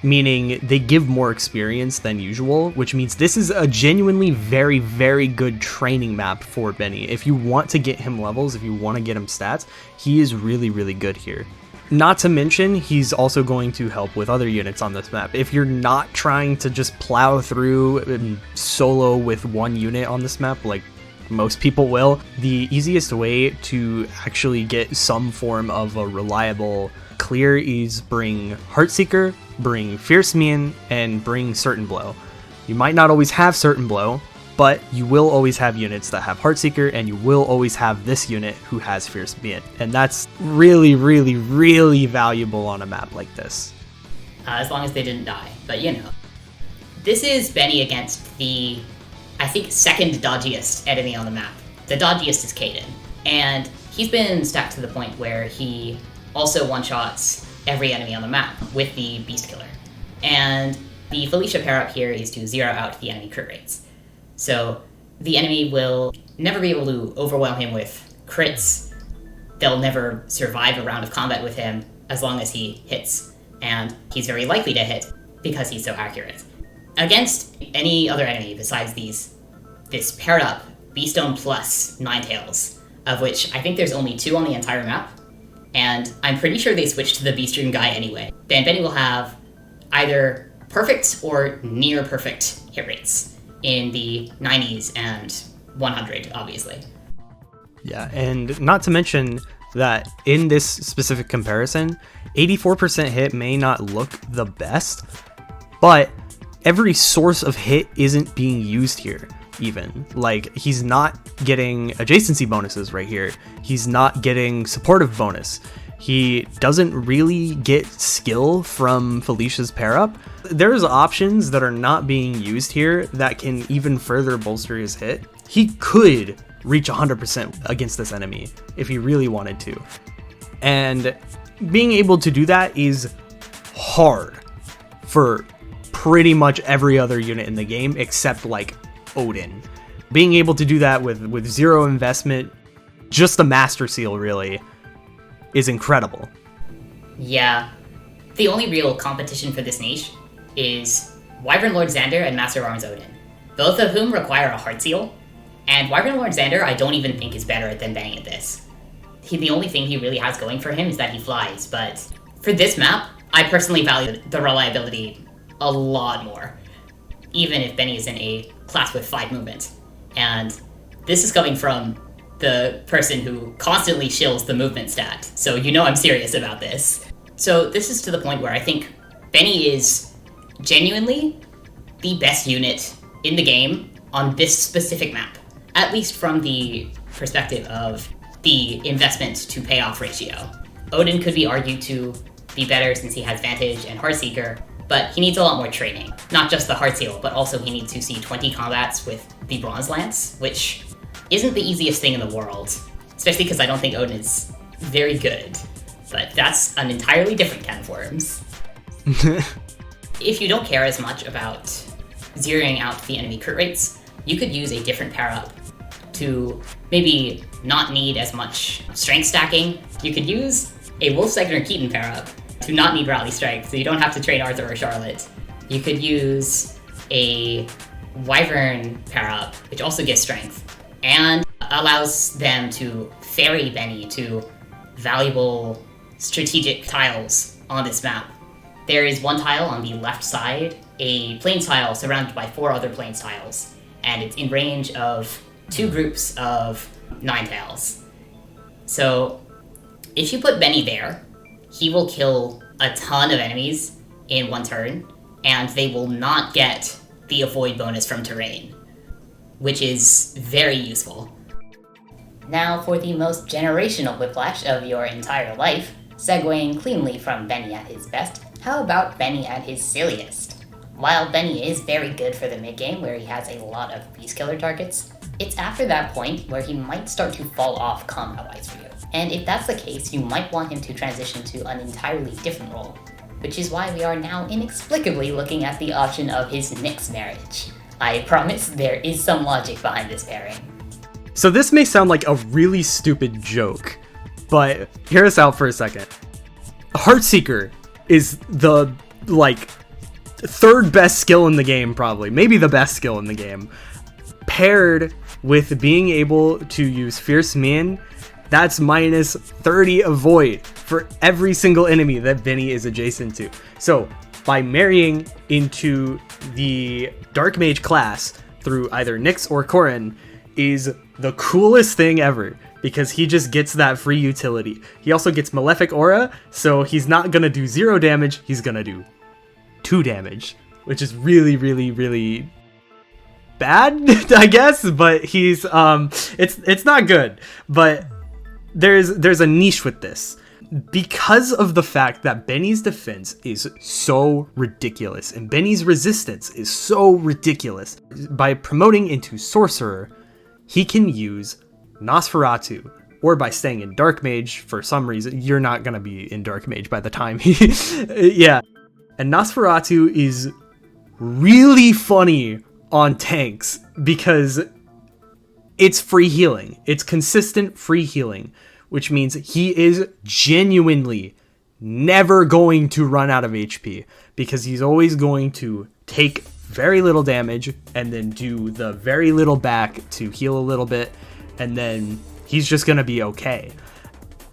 S2: meaning they give more experience than usual, which means this is a genuinely very, very good training map for Benny. If you want to get him levels, if you want to get him stats, he is really, really good here. Not to mention, he's also going to help with other units on this map. If you're not trying to just plow through and solo with one unit on this map, like most people will, the easiest way to actually get some form of a reliable clear is bring Heartseeker, bring Fierce Mian, and bring Certain Blow. You might not always have Certain Blow, but you will always have units that have Heartseeker, and you will always have this unit who has Fierce Mian. And that's really, really, really valuable on a map like this.
S1: As long as they didn't die, but This is Benny against the, I think, second dodgiest enemy on the map. The dodgiest is Kaden, and he's been stacked to the point where he also one-shots every enemy on the map with the Beast Killer. And the Felicia pair-up here is to zero out the enemy crit rates. So the enemy will never be able to overwhelm him with crits they'll never survive a round of combat with him as long as he hits. And he's very likely to hit because he's so accurate. Against any other enemy besides this paired up Beastone plus Ninetales, of which I think there's only 2 on the entire map, and I'm pretty sure they switched to the Beastrum guy anyway, then Benny will have either perfect or near perfect hit rates in the 90s and 100, obviously.
S2: Yeah, and not to mention that in this specific comparison, 84% hit may not look the best, but every source of hit isn't being used here, even. Like, he's not getting adjacency bonuses right here. He's not getting supportive bonus. He doesn't really get skill from Felicia's pair-up. There's options that are not being used here that can even further bolster his hit. He could reach 100% against this enemy if he really wanted to. And being able to do that is hard for pretty much every other unit in the game except like Odin. Being able to do that with 0 investment, just a Master Seal really, is incredible.
S1: Yeah. The only real competition for this niche is Wyvern Lord Xander and Master of Arms Odin, both of whom require a Heart Seal. And Wyvern Lord Xander I don't even think is better than Benny at this. The only thing he really has going for him is that he flies, but for this map, I personally value the reliability a lot more, even if Benny is in a class with 5 movement. And this is coming from the person who constantly shills the movement stat, so you know I'm serious about this. So this is to the point where I think Benny is genuinely the best unit in the game on this specific map, at least from the perspective of the investment to payoff ratio. Odin could be argued to be better since he has Vantage and Heartseeker, but he needs a lot more training. Not just the Heart Seal, but also he needs to see 20 combats with the Bronze Lance, which isn't the easiest thing in the world, especially because I don't think Odin is very good. But that's an entirely different can of worms. If you don't care as much about zeroing out the enemy crit rates, you could use a different pair-up to maybe not need as much strength stacking. You could use a Wolf Segner Keaton pair-up to not need rally strength, so you don't have to train Arthur or Charlotte. You could use a Wyvern pair-up, which also gives strength, and allows them to ferry Benny to valuable strategic tiles on this map. There is one tile on the left side, a plains tile surrounded by 4 other plains tiles, and it's in range of 2 groups of Ninetales. So if you put Benny there, he will kill a ton of enemies in 1 turn, and they will not get the avoid bonus from terrain, which is very useful. Now for the most generational whiplash of your entire life, segueing cleanly from Benny at his best, how about Benny at his silliest? While Benny is very good for the mid-game where he has a lot of beast killer targets, it's after that point where he might start to fall off combat-wise for you. And if that's the case, you might want him to transition to an entirely different role, which is why we are now inexplicably looking at the option of his Nyx marriage. I promise there is some logic behind this pairing.
S2: So this may sound like a really stupid joke, but hear us out for a second. Heartseeker is the, 3rd best skill in the game, probably. Maybe the best skill in the game. Paired with being able to use Fierce Mien, that's minus 30 avoid for every single enemy that Benny is adjacent to. So by marrying into the Dark Mage class through either Nyx or Corrin is the coolest thing ever, because he just gets that free utility. He also gets Malefic Aura, so he's not gonna do 0 damage, he's gonna do 2 damage, which is really, really, really bad, I guess, but he's it's not good. But there's a niche with this because of the fact that Benny's defense is so ridiculous and Benny's resistance is so ridiculous. By promoting into Sorcerer, he can use Nosferatu, or by staying in Dark Mage for some reason. You're not gonna be in Dark Mage by the time he yeah. And Nosferatu is really funny on tanks because it's free healing. It's consistent free healing, which means he is genuinely never going to run out of HP, because he's always going to take very little damage and then do the very little back to heal a little bit, and then he's just going to be okay.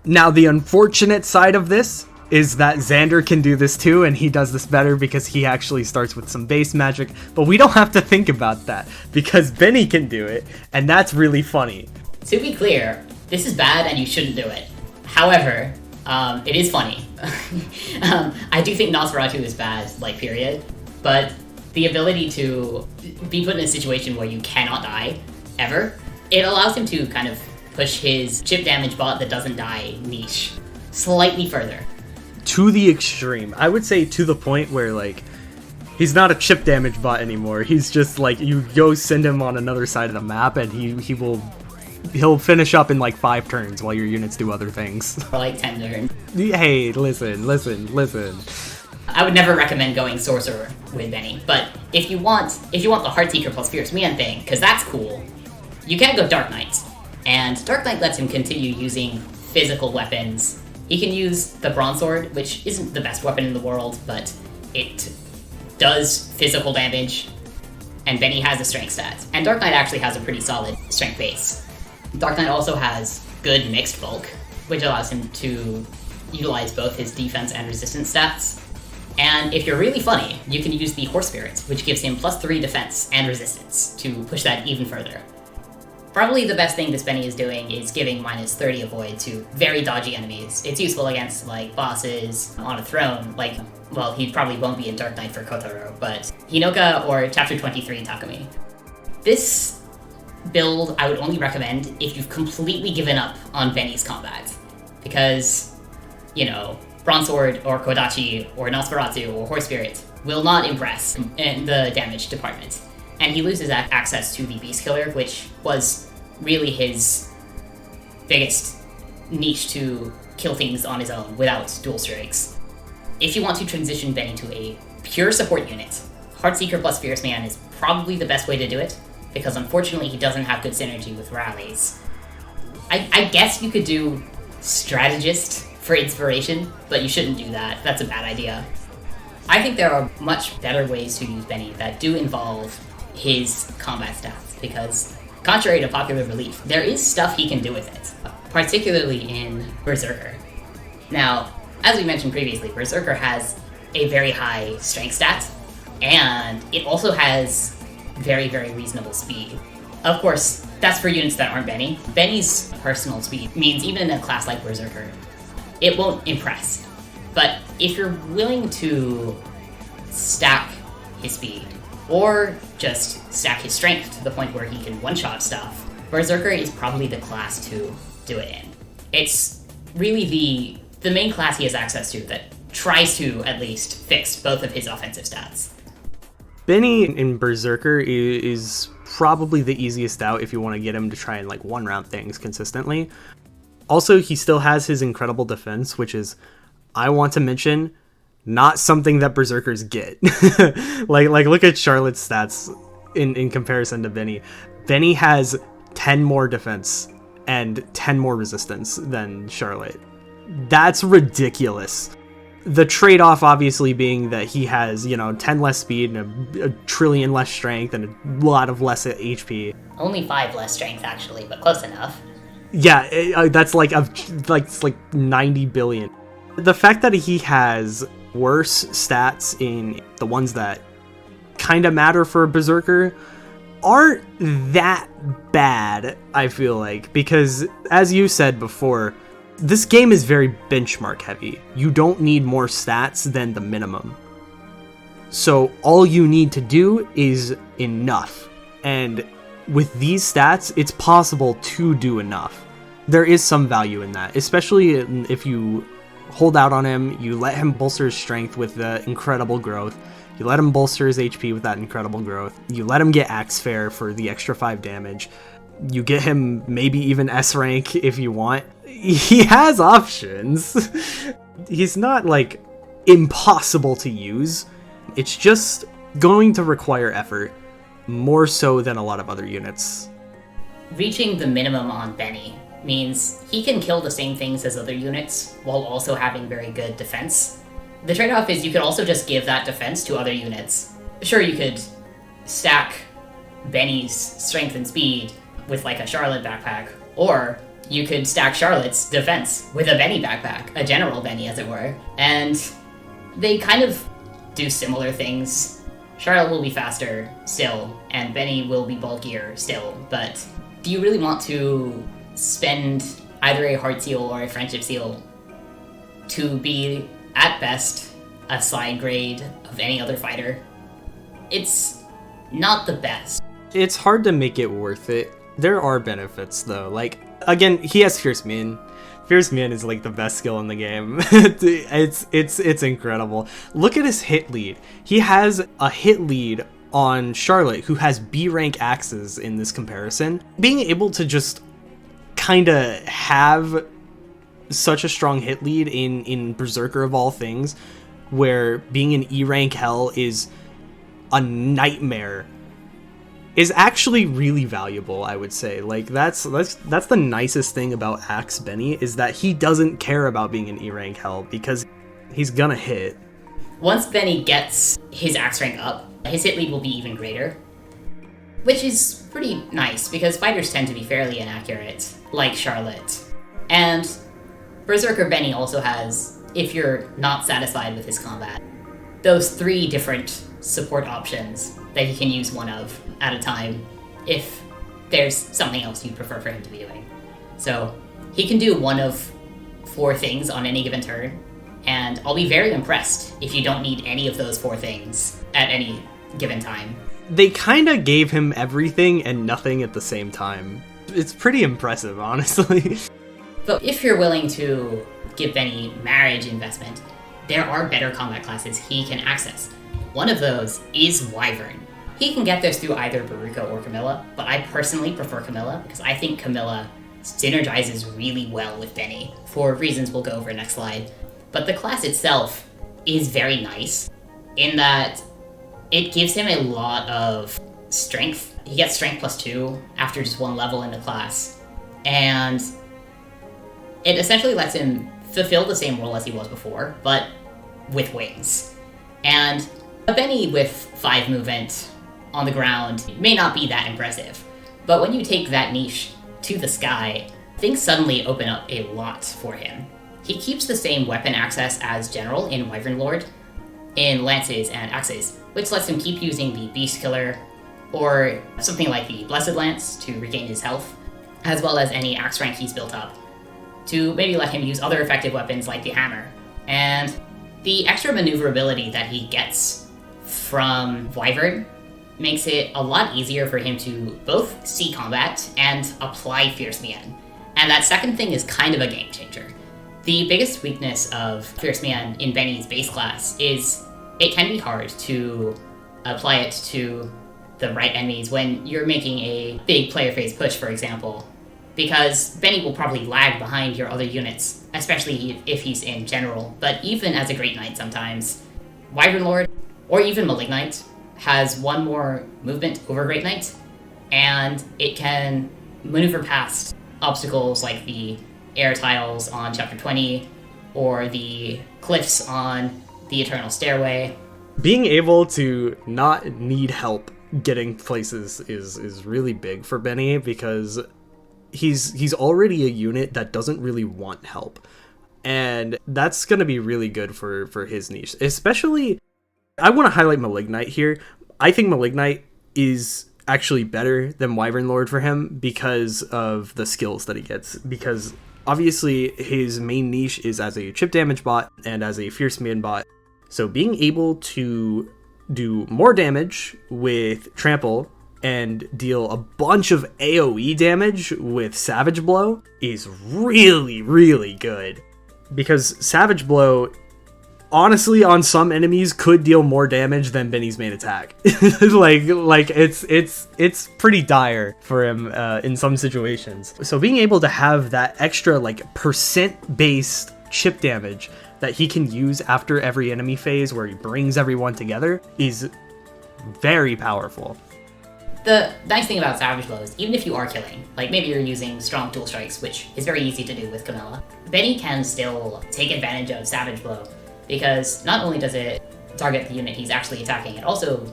S2: Now, the unfortunate side of this is that Xander can do this too, and he does this better because he actually starts with some base magic, but we don't have to think about that because Benny can do it, and that's really funny.
S1: To be clear, this is bad and you shouldn't do it. However, it is funny. I do think Nosferatu is bad, like, period, but the ability to be put in a situation where you cannot die, ever, it allows him to kind of push his chip damage bot that doesn't die niche slightly further.
S2: To the extreme. I would say to the point where, like, he's not a chip damage bot anymore. He's just, like, you go send him on another side of the map and he'll finish up in, like, 5 turns while your units do other things.
S1: Or, like, 10 turns.
S2: Hey, listen.
S1: I would never recommend going Sorcerer with Benny, but if you want the Heartseeker plus Fierce Man thing, because that's cool, you can go Dark Knight. And Dark Knight lets him continue using physical weapons. He can use the Bronze-Sword, which isn't the best weapon in the world, but it does physical damage, and Benny has a strength stat. And Dark Knight actually has a pretty solid strength base. Dark Knight also has good mixed bulk, which allows him to utilize both his defense and resistance stats. And if you're really funny, you can use the Horse Spirit, which gives him +3 defense and resistance to push that even further. Probably the best thing this Benny is doing is giving -30 avoid to very dodgy enemies. It's useful against, like, bosses on a throne, like, well, he probably won't be in Dark Knight for Kotaro, but Hinoka or Chapter 23 Takumi. This build I would only recommend if you've completely given up on Benny's combat, because, you know, Bronze-Sword or Kodachi or Nosferatu or Horse Spirit will not impress in the damage department. And he loses access to the Beast Killer, which was really his biggest niche to kill things on his own without dual strikes. If you want to transition Benny to a pure support unit, Heartseeker plus Fierce Man is probably the best way to do it, because unfortunately he doesn't have good synergy with rallies. I guess you could do Strategist for inspiration, but you shouldn't do that. That's a bad idea. I think there are much better ways to use Benny that do involve his combat stats, because contrary to popular belief, there is stuff he can do with it, particularly in Berserker. Now, as we mentioned previously, Berserker has a very high strength stat, and it also has very, very reasonable speed. Of course, that's for units that aren't Benny. Benny's personal speed means even in a class like Berserker, it won't impress. But if you're willing to stack his speed, or just stack his strength to the point where he can one-shot stuff, Berserker is probably the class to do it in. It's really the main class he has access to that tries to, at least, fix both of his offensive stats.
S2: Benny in Berserker is probably the easiest out if you want to get him to try and, like, one-round things consistently. Also, he still has his incredible defense, which is, I want to mention, not something that Berserkers get. like look at Charlotte's stats in comparison to Benny. Benny has 10 more defense and 10 more resistance than Charlotte. That's ridiculous. The trade-off obviously being that he has, 10 less speed and a trillion less strength and a lot of less HP.
S1: Only 5 less strength, actually, but close enough.
S2: Yeah, that's like 90 billion. The fact that he has worse stats in the ones that kind of matter for a Berserker aren't that bad, I feel like, because as you said before, this game is very benchmark heavy. You don't need more stats than the minimum. So all you need to do is enough. And with these stats, it's possible to do enough. There is some value in that, especially if you hold out on him, you let him bolster his strength with the incredible growth, you let him bolster his HP with that incredible growth, you let him get Axe Fair for the extra 5 damage, you get him maybe even S rank if you want. He has options. He's not, like, impossible to use. It's just going to require effort, more so than a lot of other units.
S1: Reaching the minimum on Benny means he can kill the same things as other units while also having very good defense. The trade-off is you could also just give that defense to other units. Sure, you could stack Benny's strength and speed with like a Charlotte backpack, or you could stack Charlotte's defense with a Benny backpack, a general Benny as it were, and they kind of do similar things. Charlotte will be faster still, and Benny will be bulkier still, but do you really want to spend either a heart seal or a friendship seal to be, at best, a side grade of any other fighter? It's not the best.
S2: It's hard to make it worth it. There are benefits though. Like, again, he has Fierce Min. Fierce Min is like the best skill in the game. it's incredible. Look at his hit lead. He has a hit lead on Charlotte, who has B rank axes in this comparison. Being able to just kind of have such a strong hit lead in Berserker of all things, where being an E rank hell is a nightmare, is actually really valuable, I would say. Like, that's the nicest thing about Axe Benny, is that he doesn't care about being an E rank hell because he's gonna hit.
S1: Once Benny gets his axe rank up, his hit lead will be even greater, which is pretty nice because fighters tend to be fairly inaccurate, like Charlotte. And Berserker Benny also has, if you're not satisfied with his combat, those 3 different support options that he can use one of at a time if there's something else you prefer for him to be doing. So he can do one of 4 things on any given turn, and I'll be very impressed if you don't need any of those 4 things at any given time.
S2: They kind of gave him everything and nothing at the same time. It's pretty impressive, honestly.
S1: But if you're willing to give Benny marriage investment, there are better combat classes he can access. One of those is Wyvern. He can get this through either Baruka or Camilla, but I personally prefer Camilla because I think Camilla synergizes really well with Benny, for reasons we'll go over next slide. But the class itself is very nice in that it gives him a lot of strength. He gets strength +2 after just 1 level in the class, and it essentially lets him fulfill the same role as he was before, but with wings. And a Benny with 5 movement on the ground may not be that impressive, but when you take that niche to the sky, things suddenly open up a lot for him. He keeps the same weapon access as General in Wyvern Lord, in Lances and Axes, which lets him keep using the Beast Killer, or something like the Blessed Lance to regain his health, as well as any axe rank he's built up, to maybe let him use other effective weapons like the Hammer. And the extra maneuverability that he gets from Wyvern makes it a lot easier for him to both see combat and apply Fierce Mian. And that second thing is kind of a game changer. The biggest weakness of Fierce Mian in Benny's base class is it can be hard to apply it to the right enemies when you're making a big player phase push, for example, because Benny will probably lag behind your other units, especially if he's in General. But even as a Great Knight sometimes, Wyvern Lord, or even Malignite, has 1 more movement over Great Knight, and it can maneuver past obstacles like the air tiles on Chapter 20, or the cliffs on the Eternal Stairway.
S2: Being able to not need help getting places is really big for Benny, because he's already a unit that doesn't really want help, and that's going to be really good for his niche. Especially, I want to highlight Malignite here. I think Malignite is actually better than Wyvern Lord for him because of the skills that he gets, because obviously his main niche is as a chip damage bot and as a Fierce Mian bot, so being able to do more damage with Trample and deal a bunch of AoE damage with Savage Blow is really, really good. Because Savage Blow, honestly, on some enemies could deal more damage than Benny's main attack. like it's pretty dire for him in some situations. So being able to have that extra like percent-based chip damage that he can use after every enemy phase where he brings everyone together is very powerful.
S1: The nice thing about Savage Blow is even if you are killing, like maybe you're using strong dual strikes, which is very easy to do with Camilla, Benny can still take advantage of Savage Blow because not only does it target the unit he's actually attacking, it also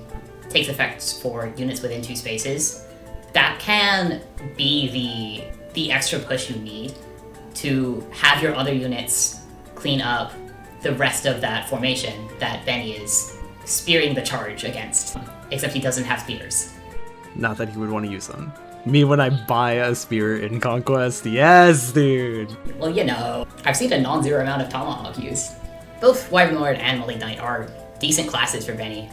S1: takes effects for units within 2 spaces. That can be the extra push you need to have your other units clean up the rest of that formation that Benny is spearing the charge against, except he doesn't have spears.
S2: Not that he would want to use them. Me when I buy a spear in Conquest, yes, dude!
S1: Well, you know, I've seen a non-zero amount of Tomahawk use. Both Wyvern Lord and Malignite are decent classes for Benny,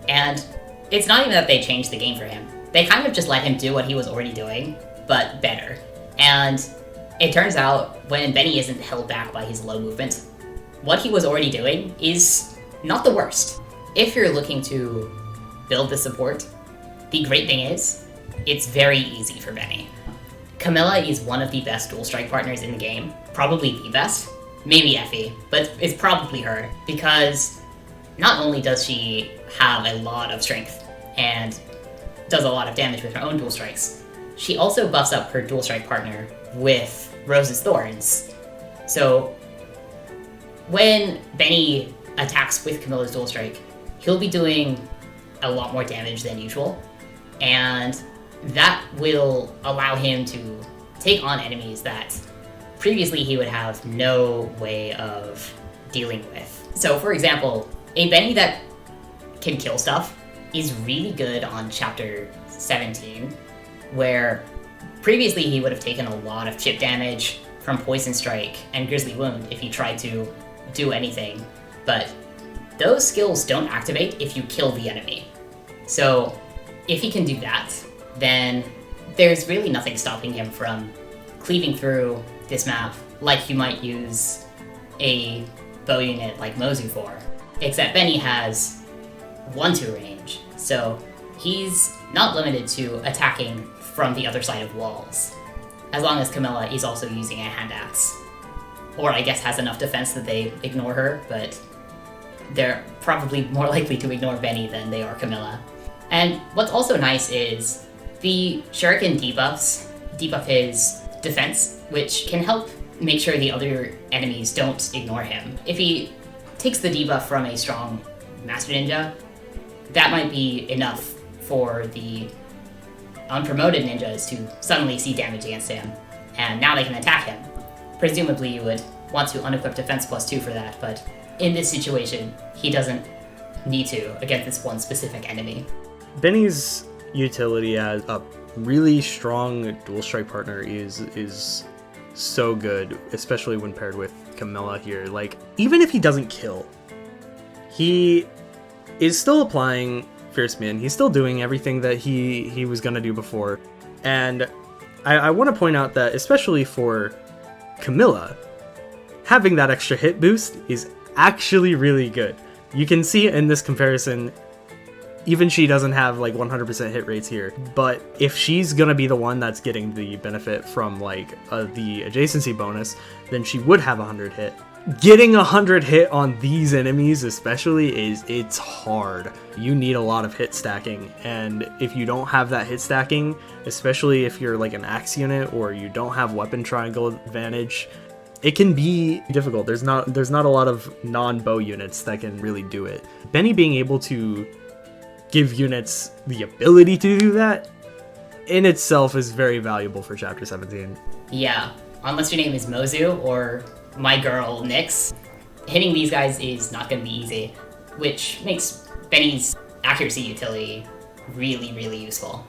S1: and it's not even that they changed the game for him. They kind of just let him do what he was already doing, but better. And it turns out, when Benny isn't held back by his low movement, what he was already doing is not the worst. If you're looking to build the support, the great thing is, it's very easy for Benny. Camilla is one of the best dual strike partners in the game, probably the best. Maybe Effie, but it's probably her, because not only does she have a lot of strength and does a lot of damage with her own dual strikes, she also buffs up her dual strike partner with Rose's Thorns. So when Benny attacks with Camilla's dual strike, he'll be doing a lot more damage than usual, and that will allow him to take on enemies that previously he would have no way of dealing with. So for example, a Benny that can kill stuff is really good on chapter 17, where previously he would have taken a lot of chip damage from Poison Strike and Grisly Wound if he tried to do anything, but those skills don't activate if you kill the enemy. So if he can do that, then there's really nothing stopping him from cleaving through this map like you might use a bow unit like Mozu for. Except Benny has 1-2 range, so he's not limited to attacking from the other side of walls, as long as Camilla is also using a hand axe. Or I guess has enough defense that they ignore her, but they're probably more likely to ignore Benny than they are Camilla. And what's also nice is the Shuriken debuff his defense, which can help make sure the other enemies don't ignore him. If he takes the debuff from a strong Master Ninja, that might be enough for the unpromoted ninjas to suddenly see damage against him, and now they can attack him. Presumably you would want to unequip defense +2 for that, but in this situation, he doesn't need to against this one specific enemy.
S2: Benny's utility as a really strong dual strike partner is so good, especially when paired with Camilla here. Like, even if he doesn't kill, he is still applying Fierce Min. He's still doing everything that he was gonna do before. And I want to point out that, especially for Camilla, having that extra hit boost is actually really good. You can see in this comparison, even she doesn't have like 100% hit rates here, but if she's gonna be the one that's getting the benefit from like the adjacency bonus, then she would have 100 hit. Getting 100 hit on these enemies especially it's hard. You need a lot of hit stacking, and if you don't have that hit stacking, especially if you're like an axe unit or you don't have weapon triangle advantage, it can be difficult. There's not a lot of non-bow units that can really do it. Benny being able to give units the ability to do that in itself is very valuable for chapter 17.
S1: Yeah, unless your name is Mozu or my girl Nyx, hitting these guys is not going to be easy, which makes Benny's accuracy utility really, really useful.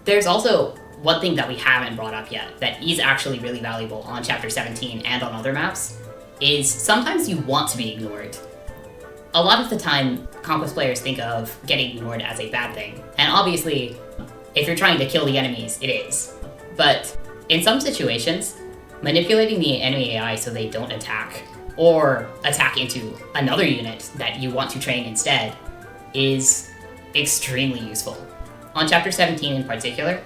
S1: There's also one thing that we haven't brought up yet that is actually really valuable on chapter 17 and on other maps, is sometimes you want to be ignored. A lot of the time, Conquest players think of getting ignored as a bad thing, and obviously, if you're trying to kill the enemies, it is. But in some situations, manipulating the enemy AI so they don't attack, or attack into another unit that you want to train instead, is extremely useful. On chapter 17 in particular,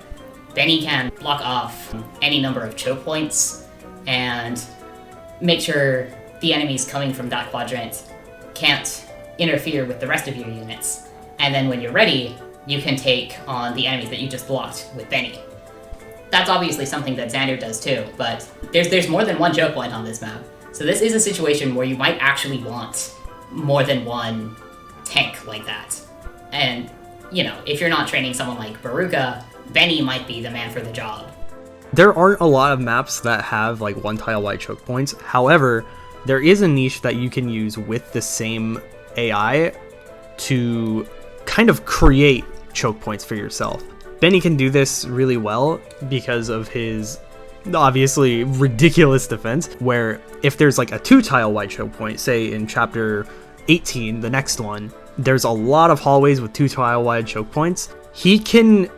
S1: Benny can block off any number of choke points and make sure the enemies coming from that quadrant can't interfere with the rest of your units. And then when you're ready, you can take on the enemies that you just blocked with Benny. That's obviously something that Xander does too, but there's more than one choke point on this map. So this is a situation where you might actually want more than one tank like that. And, you know, if you're not training someone like Baruka, Benny might be the man for the job.
S2: There aren't a lot of maps that have like one tile wide choke points. However, there is a niche that you can use with the same AI to kind of create choke points for yourself. Benny can do this really well because of his obviously ridiculous defense, where if there's like a 2 tile wide choke point, say in chapter 18, the next one, there's a lot of hallways with 2 tile wide choke points. He can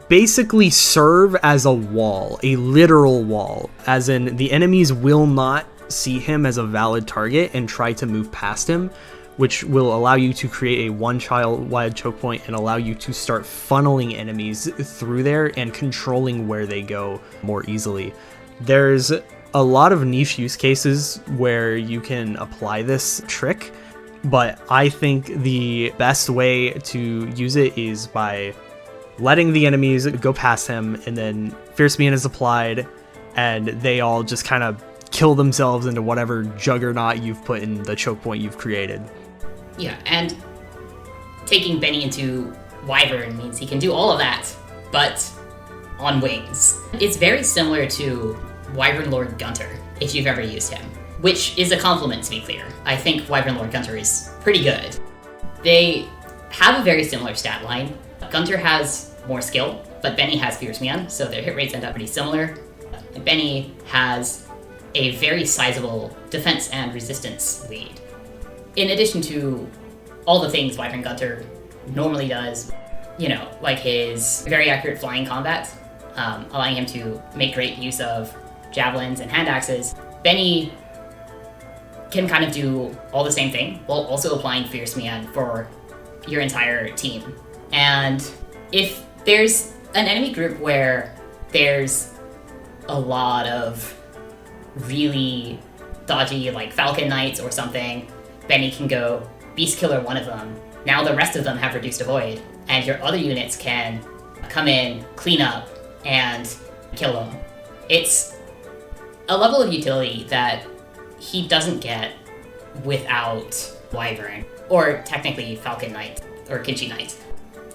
S2: basically serve as a wall, a literal wall, as in the enemies will not see him as a valid target and try to move past him, which will allow you to create a 1 tile wide choke point and allow you to start funneling enemies through there and controlling where they go more easily. There's a lot of niche use cases where you can apply this trick, but I think the best way to use it is by letting the enemies go past him, and then Fierce Being is applied, and they all just kind of kill themselves into whatever juggernaut you've put in the choke point you've created.
S1: Yeah, and taking Benny into Wyvern means he can do all of that, but on wings. It's very similar to Wyvern Lord Gunter, if you've ever used him, which is a compliment, to be clear. I think Wyvern Lord Gunter is pretty good. They have a very similar stat line. Gunter has more skill, but Benny has Fierce Mian, so their hit rates end up pretty similar. Benny has a very sizable defense and resistance lead. In addition to all the things Wyvern Gunter normally does, you know, like his very accurate flying combat, allowing him to make great use of javelins and hand axes, Benny can kind of do all the same thing while also applying Fierce Mian for your entire team. And if there's an enemy group where there's a lot of really dodgy, like Falcon Knights or something, Benny can go Beast Killer one of them. Now the rest of them have reduced avoid, and your other units can come in, clean up, and kill them. It's a level of utility that he doesn't get without Wyvern, or technically Falcon Knight, or Kinchi Knight.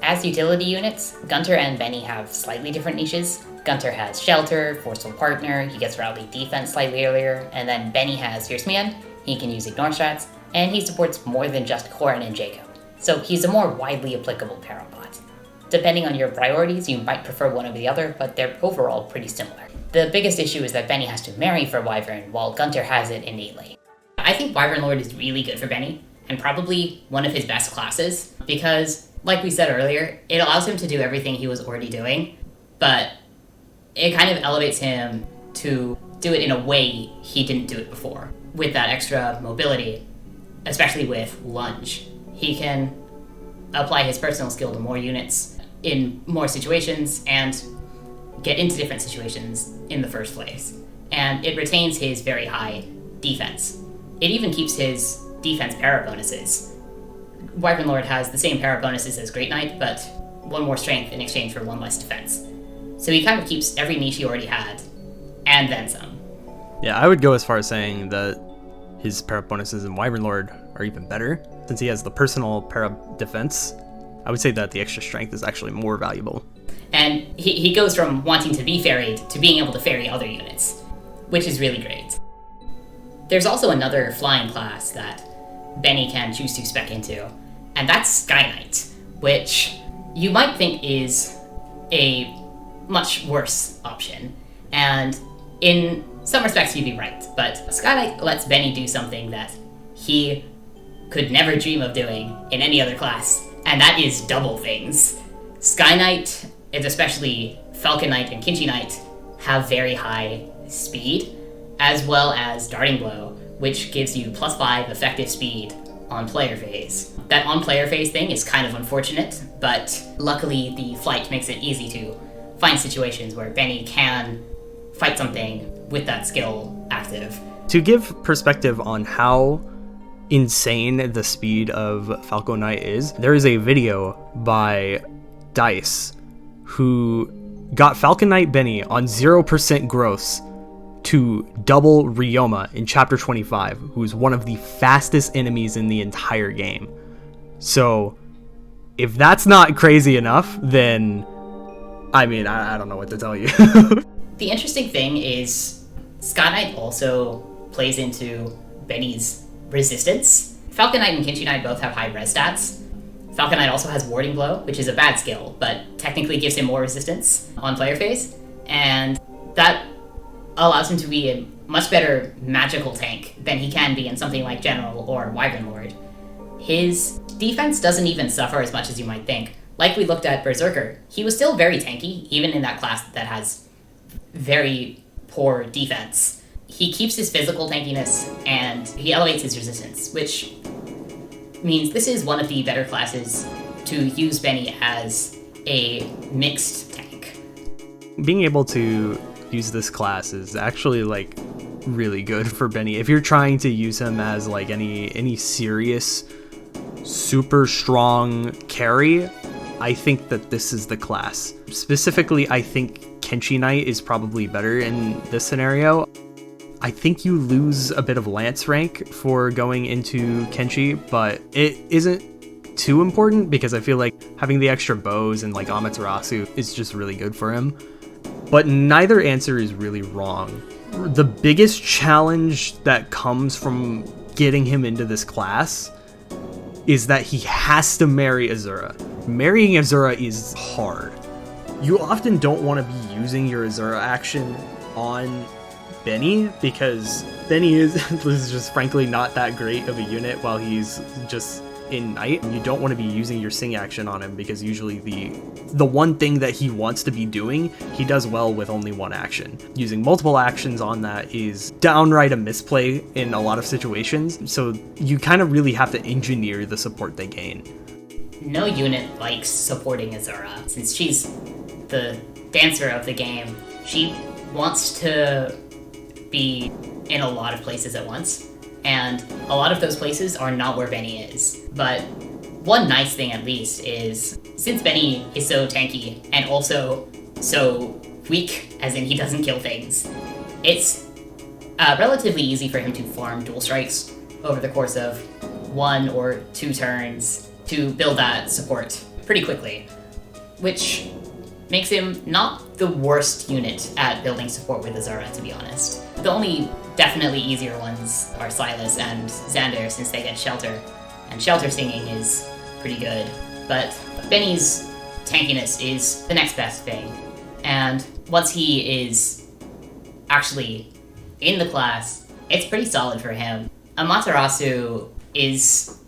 S1: As utility units, Gunter and Benny have slightly different niches. Gunter has Shelter, Forceful Partner, he gets Rally Defense slightly earlier, and then Benny has Fierce Mian, he can use Ignore Strats, and he supports more than just Korin and Jacob. So he's a more widely applicable Parabot. Depending on your priorities, you might prefer one over the other, but they're overall pretty similar. The biggest issue is that Benny has to marry for Wyvern, while Gunter has it innately. I think Wyvern Lord is really good for Benny, and probably one of his best classes, because, like we said earlier, it allows him to do everything he was already doing, but it kind of elevates him to do it in a way he didn't do it before. With that extra mobility, especially with Lunge, he can apply his personal skill to more units in more situations and get into different situations in the first place. And it retains his very high defense. It even keeps his defense para bonuses. Wyvern Lord has the same para bonuses as Great Knight, but 1 more strength in exchange for 1 less defense. So he kind of keeps every niche he already had, and then some.
S2: Yeah, I would go as far as saying that his para bonuses in Wyvern Lord are even better. Since he has the personal para defense, I would say that the extra strength is actually more valuable.
S1: And he goes from wanting to be ferried to being able to ferry other units, which is really great. There's also another flying class that Benny can choose to spec into, and that's Sky Knight, which you might think is a much worse option. And in some respects you'd be right, but Sky Knight lets Benny do something that he could never dream of doing in any other class, and that is double things. Sky Knight, and especially Falcon Knight and Kinchi Knight, have very high speed, as well as Darting Blow, which gives you +5 effective speed on player phase. That on player phase thing is kind of unfortunate, but luckily the flight makes it easy to find situations where Benny can fight something with that skill active.
S2: To give perspective on how insane the speed of Falco Knight is. There is a video by Dice who got Falcon Knight Benny on 0% growths to double Ryoma in chapter 25, who's one of the fastest enemies in the entire game. So if that's not crazy enough, then I mean, I don't know what to tell you.
S1: The interesting thing is Sky Knight also plays into Benny's resistance. Falcon Knight and Kinchi Knight both have high res stats. Falcon Knight also has Warding Blow, which is a bad skill, but technically gives him more resistance on player phase, and that allows him to be a much better magical tank than he can be in something like General or Wyvern Lord. His defense doesn't even suffer as much as you might think. Like we looked at Berserker, he was still very tanky, even in that class that has very poor defense. He keeps his physical tankiness, and he elevates his resistance, which means this is one of the better classes to use Benny as a mixed tank.
S2: Being able to use this class is actually like really good for Benny. If you're trying to use him as like any serious super strong carry, I think that this is the class. Specifically, I think Kinchi Knight is probably better in this scenario. I think you lose a bit of lance rank for going into Kinchi, but it isn't too important because I feel like having the extra bows and like Amaterasu is just really good for him. But neither answer is really wrong. The biggest challenge that comes from getting him into this class is that he has to marry Azura. Marrying Azura is hard. You often don't want to be using your Azura action on Benny because Benny is just frankly not that great of a unit while he's just in Knight. You don't want to be using your Sing action on him because usually the one thing that he wants to be doing, he does well with only one action. Using multiple actions on that is downright a misplay in a lot of situations, so you kind of really have to engineer the support they gain.
S1: No unit likes supporting Azura. Since she's the dancer of the game, she wants to be in a lot of places at once, and a lot of those places are not where Benny is. But one nice thing at least is, since Benny is so tanky and also so weak, as in he doesn't kill things, it's relatively easy for him to farm dual strikes over the course of 1 or 2 turns to build that support pretty quickly, which makes him not the worst unit at building support with Azura, to be honest. The only definitely easier ones are Silas and Xander, since they get Shelter, and Shelter singing is pretty good. But Benny's tankiness is the next best thing, and once he is actually in the class, it's pretty solid for him. Amaterasu is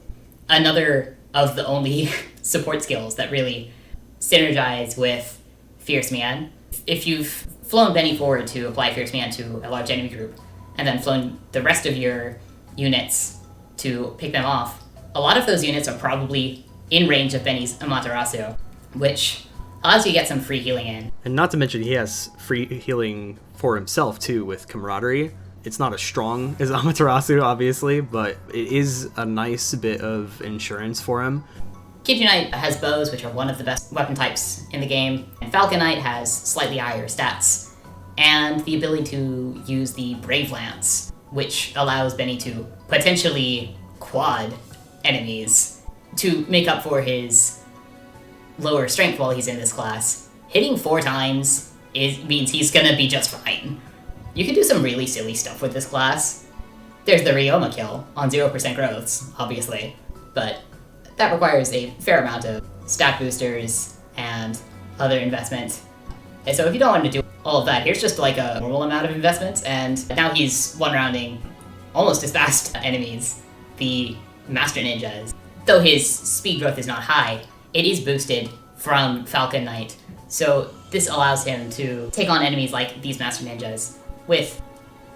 S1: another of the only support skills that really synergize with Fierce Man. If you've flown Benny forward to apply Fierce Man to a large enemy group, and then flown the rest of your units to pick them off, a lot of those units are probably in range of Benny's Amaterasu, which allows you to get some free healing in.
S2: And not to mention he has free healing for himself too with Camaraderie. It's not as strong as Amaterasu, obviously, but it is a nice bit of insurance for him.
S1: Kinchi Knight has bows, which are one of the best weapon types in the game, and Falcon Knight has slightly higher stats, and the ability to use the Brave Lance, which allows Benny to potentially quad enemies to make up for his lower strength while he's in this class. Hitting 4 times means he's gonna be just fine. You can do some really silly stuff with this class. There's the Ryoma kill on 0% growths, obviously, but that requires a fair amount of stat boosters and other investment. And so if you don't want to do all of that, here's just like a normal amount of investment, and now he's one-rounding almost as fast enemies, the Master Ninjas. Though his speed growth is not high, it is boosted from Falcon Knight, so this allows him to take on enemies like these Master Ninjas with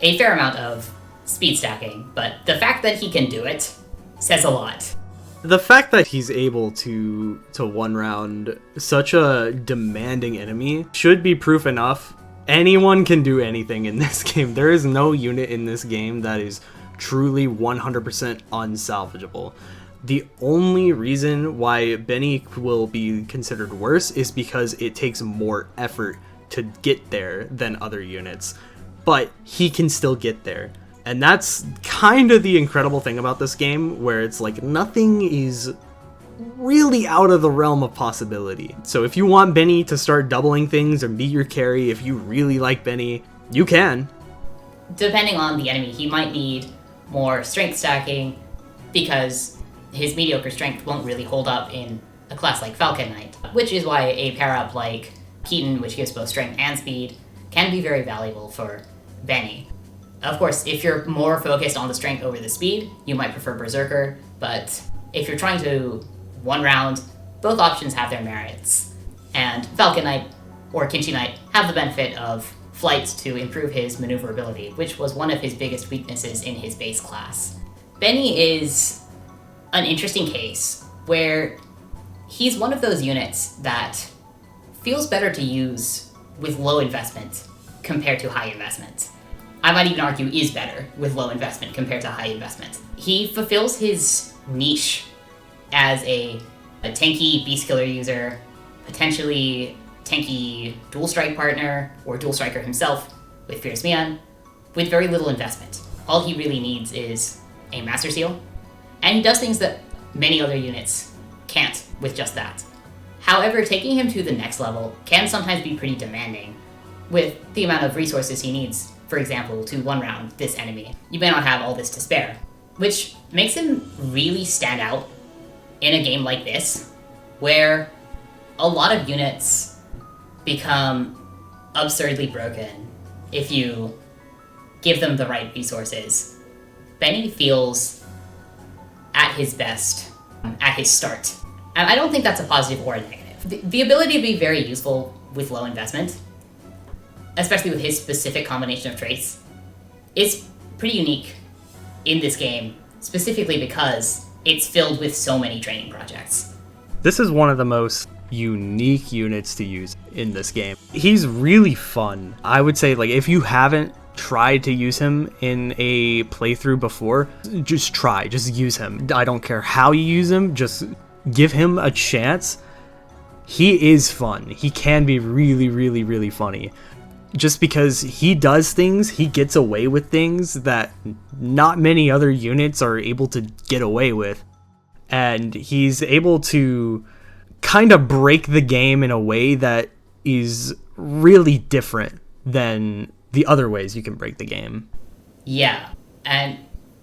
S1: a fair amount of speed stacking, but the fact that he can do it says a lot.
S2: The fact that he's able to one round such a demanding enemy should be proof enough. Anyone can do anything in this game. There is no unit in this game that is truly 100% unsalvageable. The only reason why Benny will be considered worse is because it takes more effort to get there than other units, but he can still get there. And that's kind of the incredible thing about this game, where it's like nothing is really out of the realm of possibility. So if you want Benny to start doubling things or be your carry, if you really like Benny, you can.
S1: Depending on the enemy, he might need more strength stacking because his mediocre strength won't really hold up in a class like Falcon Knight, which is why a pair-up like Keaton, which gives both strength and speed, can be very valuable for Benny. Of course, if you're more focused on the strength over the speed, you might prefer Berserker, but if you're trying to one round, both options have their merits. And Falcon Knight or Kinchi Knight have the benefit of flight to improve his maneuverability, which was one of his biggest weaknesses in his base class. Benny is an interesting case where he's one of those units that feels better to use with low investment compared to high investment. I might even argue is better with low investment compared to high investment. He fulfills his niche as a tanky beast killer user, potentially tanky dual strike partner, or dual striker himself with Fierce Mian, with very little investment. All he really needs is a Master Seal, and he does things that many other units can't with just that. However, taking him to the next level can sometimes be pretty demanding with the amount of resources he needs. For example, to one round this enemy. You may not have all this to spare, which makes him really stand out in a game like this, where a lot of units become absurdly broken if you give them the right resources. Benny feels at his best at his start. And I don't think that's a positive or a negative. The ability to be very useful with low investment, especially with his specific combination of traits, is pretty unique in this game, specifically because it's filled with so many training projects.
S2: This is one of the most unique units to use in this game. He's really fun. I would say, like, if you haven't tried to use him in a playthrough before, just use him. I don't care how you use him, just give him a chance. He is fun. He can be really, really, really funny. Just because he does things, he gets away with things that not many other units are able to get away with. And he's able to kind of break the game in a way that is really different than the other ways you can break the game.
S1: Yeah, and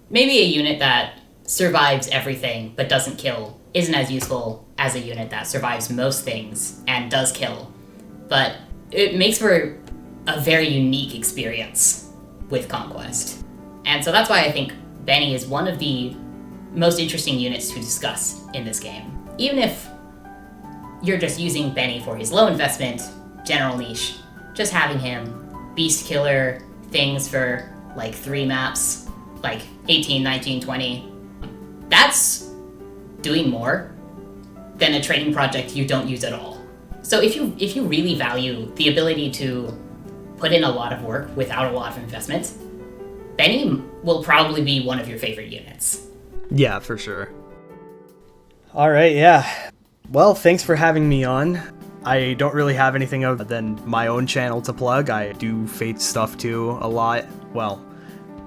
S1: maybe a unit that survives everything but doesn't kill isn't as useful as a unit that survives most things and does kill. But it makes for a very unique experience with Conquest. And so that's why I think Benny is one of the most interesting units to discuss in this game. Even if you're just using Benny for his low investment, general niche, just having him beast killer things for like 3 maps, like 18, 19, 20, that's doing more than a training project you don't use at all. So if you really value the ability to put in a lot of work without a lot of investment, Benny will probably be one of your favorite units.
S2: Yeah, for sure. All right, yeah. Well, thanks for having me on. I don't really have anything other than my own channel to plug. I do Fates stuff too a lot. Well,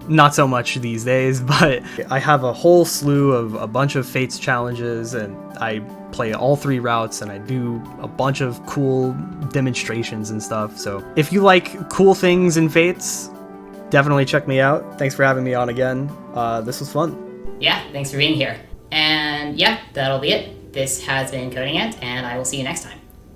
S2: not so much these days, but I have a whole slew of a bunch of Fates challenges, and I play all 3 routes, and I do a bunch of cool demonstrations and stuff. So if you like cool things in Fates, definitely check me out. Thanks for having me on again. This was fun.
S1: Yeah, thanks for being here. And yeah, that'll be it. This has been Coding Ant, and I will see you next time.